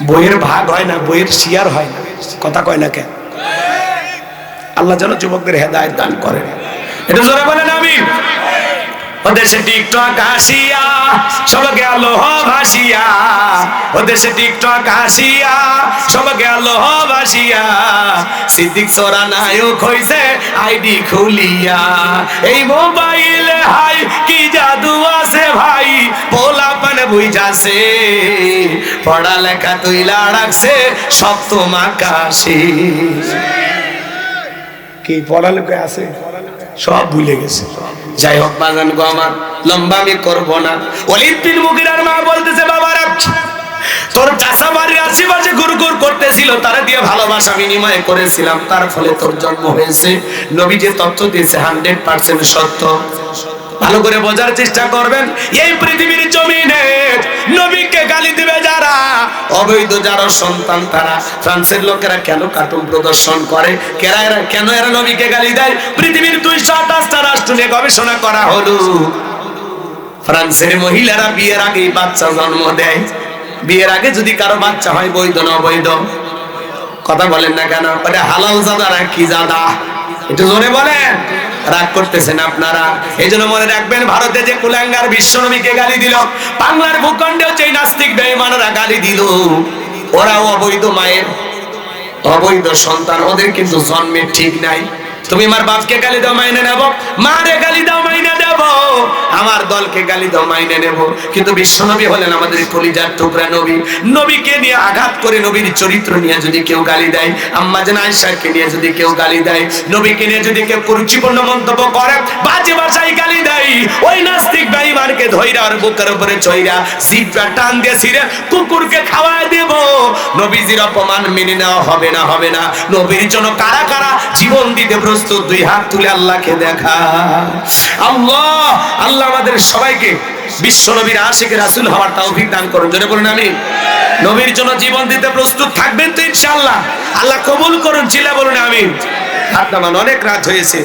বইয়ের ভাগ হয় না, বইয়ের শেয়ার হয় না, কথা কয় না কেন? আল্লাহ যেন যুবকদের হেদায়েত দান করেন। এটা জোরে বলেন আমিন। ওদেশে টিকটক আসিয়া সব গেল ভাসিয়া, ওদেশে টিকটক আসিয়া সব গেল ভাসিয়া, সিদ্দিক সোরা নায়ক হইছে আইডি খুলিয়া। এই মোবাইলে হাই কি জাদু আছে ভাই, পোলাপান বুঝাছে, পড়ালেখা তুইলা রাখছে সপ্তম আকাশে। কি পড়ালেখা আছে সব ভুলে গেছে। যাই হোক বাগান গো আমার, লম্বা আমি করবো না। ওয়ালিদ বিন মুগিরার মা বলতেছে, বাবারা তোর চাচা বাড়ির আশেপাশে ঘুরঘুর করতেছিল, তারা দিয়ে ভালোবাসা বিনিময় করেছিলাম, তার ফলে তোর জন্ম হয়েছে। নবী যে তথ্য দিয়েছে 100% সত্য। ভালো করে বোঝার চেষ্টা করবেন। এই পৃথিবীর জমিনে নবীকে গালি দিবে যারা, অবৈধ যারা সন্তান তারা, ফ্রান্সের লোকেরা কেন কার্টুন প্রদর্শন করে, কেন এরা নবীকে গালি দেয়? পৃথিবীর 228টা রাষ্ট্র নিয়ে গবেষণা করা হলো। ফ্রান্সের মহিলারা বিয়ের আগেই বাচ্চা জন্ম দেয়। বিয়ের আগে যদি কারো বাচ্চা হয়, বৈধ না অবৈধ? কথা বলেন না কেন? ওটা হালাল জাদা না কি জাদা? একটু জোরে বলেন। রাগ করতেছেন আপনারা। এই জন্য মনে রাখবেন, ভারতে যে কুলাঙ্গার বিশ্বনবীকে গালি দিল, বাংলার ভূখণ্ডেও যে নাস্তিক বেঈমানরা গালি দিল, ওরাও অবৈধ মায়ের অবৈধ সন্তান, ওদের কিন্তু জন্মের ঠিক নাই। তুমি আমার বাপকে গালি দাও মাইনে নেব, মারে গালি দাও মাইনে নেব, আমার দলকে গালি দাও মাইনে নেব, কিন্তু বিশ্বনবী হলেন আমাদের কলিজার টুকরা নবী। নবীকে নিয়ে আঘাত করে, নবীর চরিত্র নিয়ে যদি কেউ গালি দেয়, আম্মা জান আয়েশাকে নিয়ে যদি কেউ গালি দেয়, নবীকে নিয়ে যদি কেউ কুরুচিপূর্ণ মন্তব্য করে, বাজে ভাষায় গালি দেয়, ওই নাস্তিক বেঈমানকে ধইরা আর বুকের উপরে চইরা জিহ্বা টান দিয়ে ছিঁড়ে কুকুরকে খাওয়ায় দেব। নবীজির অপমান মেনে নেওয়া হবে না, হবে না। নবীর জন্য কারা কারা জীবন দিতে প্রস্তুত? দুই হাত তুলে আল্লাহকে দেখা। আল্লাহ আল্লাহ আমাদের সবাইকে বিশ্ব নবীর আশিক রাসূল হওয়ার তৌফিক দান করুন। জোরে বলুন আমিন। নবীর জন্য জীবন দিতে প্রস্তুত থাকবেন তো ইনশাআল্লাহ? আল্লাহ কবুল করুন। চিল্লা বলুন আমিন। হাত নামান, অনেক রাত হয়েছে,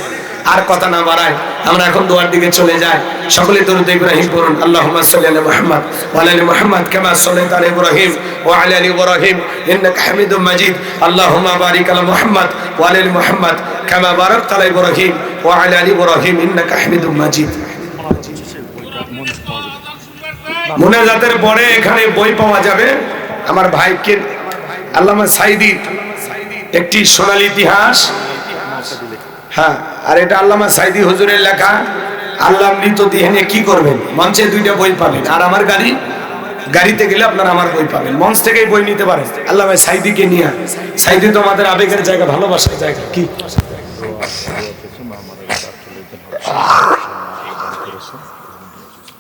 আর কথা না বাড়ায় আমরা এখন দোয়ার দিকে চলে যাই। সকলে দরুদ ইব্রাহিম পড়ুন। আল্লাহুম্মা সাল্লি আলা মুহাম্মদ ওয়া আলা আলি মুহাম্মদ কামা সাল্লাইতা আলা ইব্রাহিম ওয়া আলা আলি ইব্রাহিম ইন্নাকা হামিদুম মাজিদ। আল্লাহুম্মা বারিক আলা মুহাম্মদ ওয়া আলা আলি মুহাম্মদ কামা বারাকতা আলা ইব্রাহিম ওয়া আলা আলি ইব্রাহিম ইন্নাকা হামিদুম মাজিদ। মুনাজাতের পরে এখানে বই পাওয়া যাবে। আমার ভাইকে আল্লামা সাঈদী একটি সোনালী ইতিহাস, হ্যাঁ, আর এটা আল্লামা সাঈদী হুজুরের লেখা। আল্লাহ মৃত দেহে নিয়ে কি করবেন? মঞ্চে 2টা বই পাবেন, আর আমার গাড়িতে গেলে আপনারা আমার বই পাবেন। মঞ্চ থেকেই বই নিতে পারেন আল্লামা সাঈদীকে নিয়ে। সাঈদী তো আমাদের আবেগের জায়গা, ভালোবাসার জায়গা। কি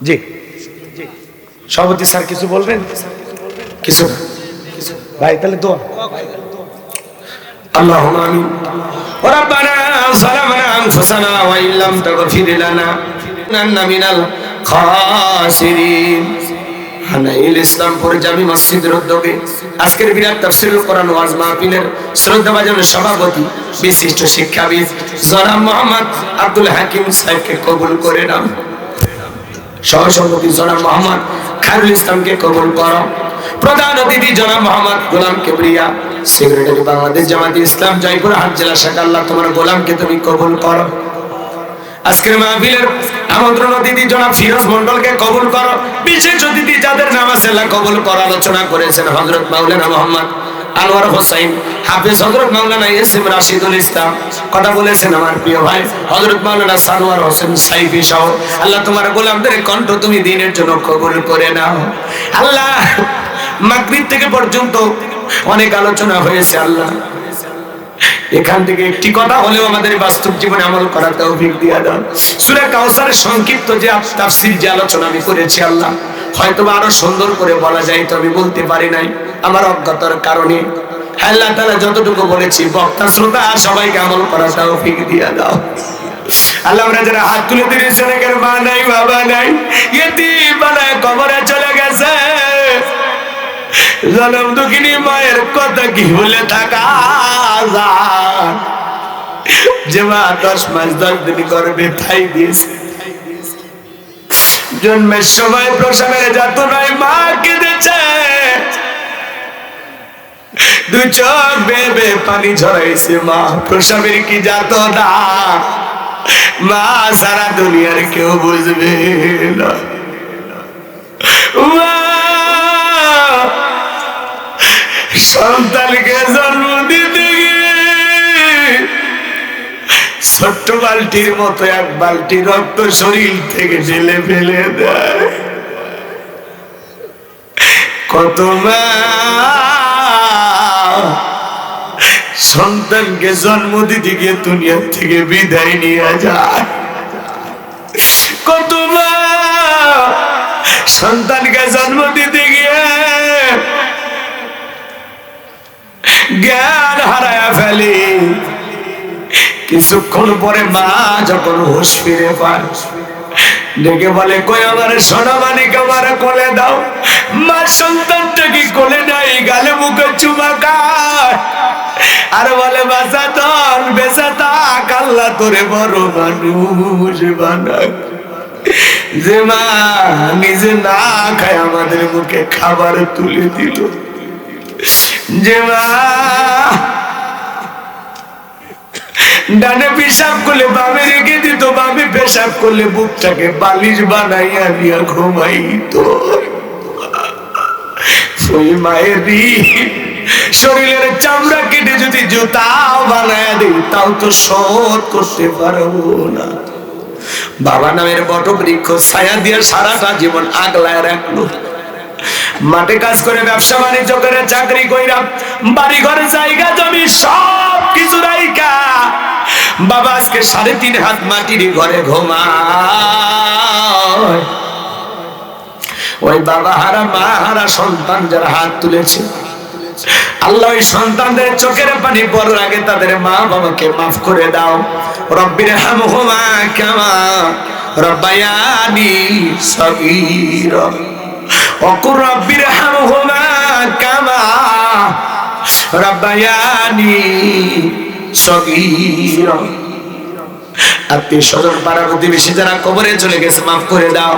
জি সভাপতি স্যার কিছু বলবেন? কিছু ভাই, তাহলে দোয়া। আল্লাহুম্মা আমিন। রব্বানা যালামনা আনফুসানা ওয়া ইল্লাম তাগফির লানা লাকুনান্না মিনাল খাসিরিন। হানাইল ইসলামপুর জামি মসজিদের উদ্যোগে আজকের বিরাট তাফসীরুল কোরআন ওয়াজ মাহফিলের শ্রদ্ধাভাজন সভাপতি বিশিষ্ট শিক্ষাবিদ জনাব মোহাম্মদ আব্দুল হাকিম সাহেবকে কবুল করে নাও। সহসভাপতি জনাব মোহাম্মদ খায়রুল ইসলামকে কবুল করো। প্রধান অতিথি জনাব মোহাম্মদ গোলাম কিবরিয়া, সেক্রেটারি বাংলাদেশ জামাতে ইসলাম জয়পুরহাট জেলা শাখা, আল্লাহ তোমার গোলামকে তুমি কবুল করো। আজকের মাহফিলের আমন্ত্রণ অতিথি জনাব ফিরোজ মন্ডলকে কবুল করো। বিশেষ অতিথি যাদের নাম আছে আল্লাহ কবুল করো। আলোচনা করেছেন হযরত মাওলানা মোহাম্মদ আনোয়ার হোসেন হাফেজ, হযরত মাওলানা এসএম রাশিদুল ইসলাম, কথা বলেছেন আমার প্রিয় ভাই হযরত মাওলানা সানোয়ার হোসেন সাইফি সহ। আল্লাহ তোমার গোলামদের কণ্ঠ তুমি দ্বীনের জন্য কবুল করে নাও। আল্লাহ মাগরিব থেকে পর্যন্ত অনেক আলোচনা হয়েছে, আল্লাহ এখান থেকে একটি কথা হলেও আমাদের বাস্তব জীবনে আমল করার তৌফিক দিয়ে দাও। সূরা কাউসারের সংক্ষিপ্ত যে তাফসীর, যে আলোচনা আমি করেছি, আল্লাহ হয়তো আরো সুন্দর করে বলা যায় তো আমি বলতে পারি নাই আমার অজ্ঞতার কারণে। আল্লাহ তাআলা যতটুকু বলেছি বক্তা শ্রোতা সবাইকে আমল করার তৌফিক দিয়ে দাও। আল্লাহ আমরা যারা হাত তুলে দিয়েছি, অনেকের মা নাই বাবা নাই, ইতিম বানায় কবরে চলে গেছে, জনম দুঃখিনী মায়ের কথা কি বলে থাকা যায়? যে মা 10 মাস 10 দিন গর্ভে ঠাই দিয়েছে, জন্মের সময় প্রসবের যাতনায় মা কেঁদেছে, 2 চোখ বেবে পানি ঝরাইছে মা, প্রসবের কি যাতনা মা সারা দুনিয়ার কেউ বুঝবে না। সন্তানকে জন্ম দিতে গিয়ে ছোট্ট বালতির মতো এক বালতি রক্ত শরীর থেকে ঢেলে ফেলে দেয়। কত মা সন্তানকে জন্ম দিতে গিয়ে দুনিয়া থেকে বিদায় নিয়ে যায়। কত মা সন্তানকে জন্ম দিতে গিয়ে জ্ঞান হারায়া ফেলে। কিছুক্ষণ পরে মা যখন হুঁশ ফিরে পায়, ডেকে বলে কই আমার সোনা মানিক আমার কোলে দাও। মা সন্তানটাকে কোলে নাই, গালে মুখে চুমা খায় আর বলে বাঁচা তন বেঁচে থাক, আল্লাহ তোরে বড় মানুষ বানাক। যে মা নিজে না খায় আমাদের মুখে খাবার তুলে দিল, যে মা ডানে পেশাব করলে বামে রেখে দিত, বামে পেশাব করলে বুকটাকে বালিশ বানাইয়া নিয়ে ঘুমাইতো। ওই মায়ের শরীরের চামড়া কেটে যদি জুতাও বানায় দিই তাও তো শোধ করতে পারবো না। বাবা নামের বটবৃক্ষ ছায়া দিয়ে সারাটা জীবন আগলায় রাখলো। মাঠে কাজ করে, ব্যবসা বাণিজ্য করে, চাকরি কইরা, বাড়ি ঘরে জায়গা জমি সব কিছু রাইখা বাবা আজকে 3.5 হাত মাটির ঘরে ঘুমায়। ওই বাবা হারা মা হারা সন্তান যারা হাত তুলেছে, আল্লাহ ওই সন্তানদের চোখের পানি পড়ার আগে তাদের মা বাবাকে মাফ করে দাও। রব্বির হামহুমা কামা রব্বায়ানি সগীরা ওয়াকুর রব্বির হামহুমা কামা রব্বায়ানি সগীরা। আত্মীয় স্বজন পাড়া প্রতিবেশী যারা কবরে চলে গেছে মাফ করে দাও।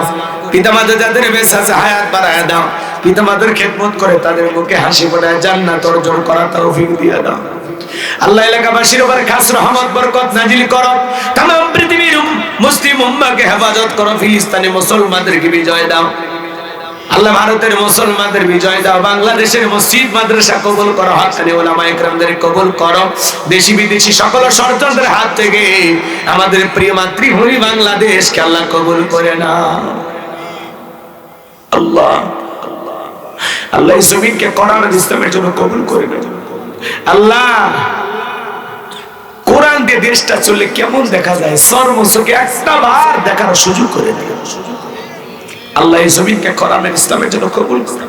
পিতা মাতা যাদের বেঁচে আছে হায়াত বাড়ায় দাও। পিতা মাতার খেদমত করে তাদের মুখে হাসি ফোটায় জান্নাত অর্জন করার তৌফিক দিয়ে দাও। আল্লাহ এলাকাবাসীর উপর খাস রহমত বরকত নাজিল করো। তাম পৃথিবীর মুসলিম উম্মাহকে হেফাজত করো। ফিলিস্তিনি মুসলমানদেরকে বিজয় দাও আল্লাহ। ভারতের মুসলমানদের বিজয় দাও। বাংলাদেশের মসজিদ মাদ্রাসা কবুল করো। হক্কানি উলামা ইকরামদের কবুল করো। দেশি বিদেশি সকল ষড়যন্ত্রের হাত থেকে আমাদের প্রিয় মাতৃভূমি বাংলাদেশকে আল্লাহ কবুল করে নাও। আল্লাহ আল্লাহ এই জমিনকে কোরআন আর ইসলামের জন্য কবুল করে নাও। আল্লাহ কোরআন দিয়ে দেশটা চললে কেমন দেখা যায় সর্বসুখে একটা বার দেখার সুযোগ করে দিও। আল্লাহ এই জমিনকে কোরআন আর ইসলামের জন্য কবুল করে।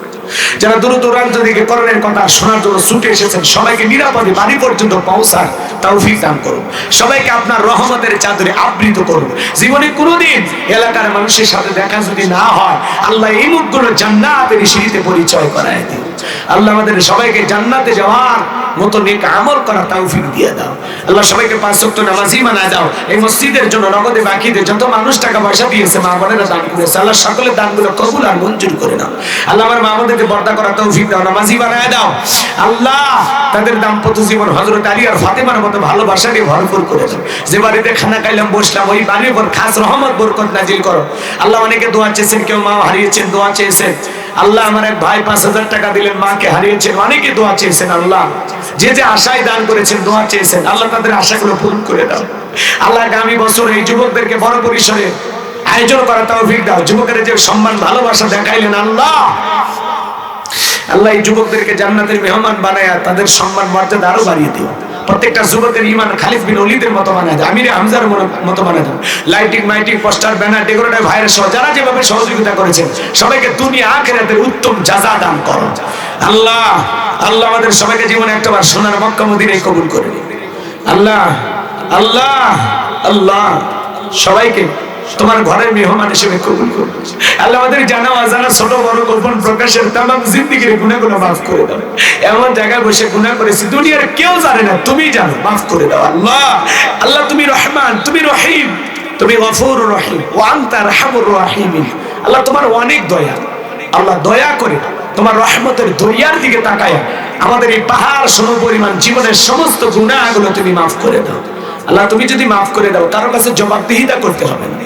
যারা দূর দূরান্ত থেকে কোরআনের কথা শোনার জন্য ছুটে এসেছেন সবাইকে নিরাপদে বাড়ি পর্যন্ত পৌঁছার তৌফিক দান করুন। সবাইকে আপনার রহমতের চাদরে আবৃত করুন। জীবনে কোনোদিন এলাকার মানুষের সাথে দেখা যদি না হয় আল্লাহ এই মুখগুলো জান্নাতের সিঁড়িতে পরিচয় করায় দিন। আল্লাহ আমাদের সবাইকে জান্নাতে যাওয়ার মতো নেক আমল করার তৌফিক দিয়ে দাও। আল্লাহ সবাইকে 5 ওয়াক্ত নামাজি বানায় দাও। এই মসজিদের জন্য নগদে বাকিতে যত মানুষ টাকা পয়সা দিয়েছে মা বোনেরা দান করেছে আল্লাহ সকলের দানগুলো কবুল আর মঞ্জুর করে নাও। আল্লাহ আমার মা বোনদেরকে পর্দা করার তৌফিক দাও, নামাজি বানায় দাও। আল্লাহ তাদের দাম্পত্য জীবন হযরত আলী আর ফাতেমার মতো ভালোবাসা দিয়ে ভরপুর করে দাও। যে বাড়িতে খানা খাইলাম বসলাম ওই বাড়ির উপর খাস রহমত বরকত নাজিল করো। আল্লাহ অনেকে দোয়া চেয়েছেন, কেউ মা হারিয়েছেন দোয়া চেয়েছেন। আল্লাহ আমার এক ভাই 5000 টাকা দিলেন, মাকে হারিয়েছেন, অনেকে দোয়া চেয়েছেন। আল্লাহ যে যে আশায় দান করেছেন দোয়া চেয়েছেন আল্লাহ তাদের আশাগুলো পূরণ করে দাও। আল্লাহ আগামী বছর এই যুবকদেরকে বড় পরিসরে আয়োজন করা তৌফিক দাও। যুবকের যে সম্মান ভালোবাসা দেখাইলেন আল্লাহ আল্লাহ এই যুবকদেরকে জান্নাতের মেহমান বানায়া তাদের সম্মান মর্যাদা আরো বাড়িয়ে দিও। প্রত্যেকটা যুবকের ঈমান খালিদ বিন ওলীদের মতো বানায় দাও, আমির হামজার মতো বানায় দাও। লাইটিং মাইটিং পোস্টার ব্যানার ডেকোরেটর ভাইয়ের সহ যারা যেভাবে সহযোগিতা করেছেন সবাইকে দুনিয়া আখিরাতের উত্তম জাযা দান করো। আল্লাহ আল্লাহ আমাদের সবাইকে জীবনে একটাবার সোনার মক্কা মদিনায় কবুল করে নিন। আল্লাহ আল্লাহ আল্লাহ সবাইকে তোমার ঘরের মেহমান হিসেবে কবুল করো। আল্লাহ আমাদের জানা অজানা ছোট বড় গোপন প্রকাশের তামাম জিন্দেগির গুনাহগুলো মাফ করে দাও। এমন জায়গায় বসে গুনাহ করেছি দুনিয়ার কেউ জানে না, তুমি জানো, মাফ করে দাও। আল্লাহ আল্লাহ তুমি রহমান, তুমি রহিম, তুমি গফুরুর রহিম ওয়া আনতা আরহামুর রাহিমিন। আল্লাহ তোমার অনেক দয়া। আল্লাহ দয়া করে তোমার রহমতের দরিয়ার দিকে তাকায়া আমাদের এই পাহাড় সমপরিমাণ জীবনের সমস্ত গুনাহগুলো তুমি মাফ করে দাও। আল্লাহ তুমি যদি মাফ করে দাও কারো কাছে জবাবদিহিতা করতে হবে না।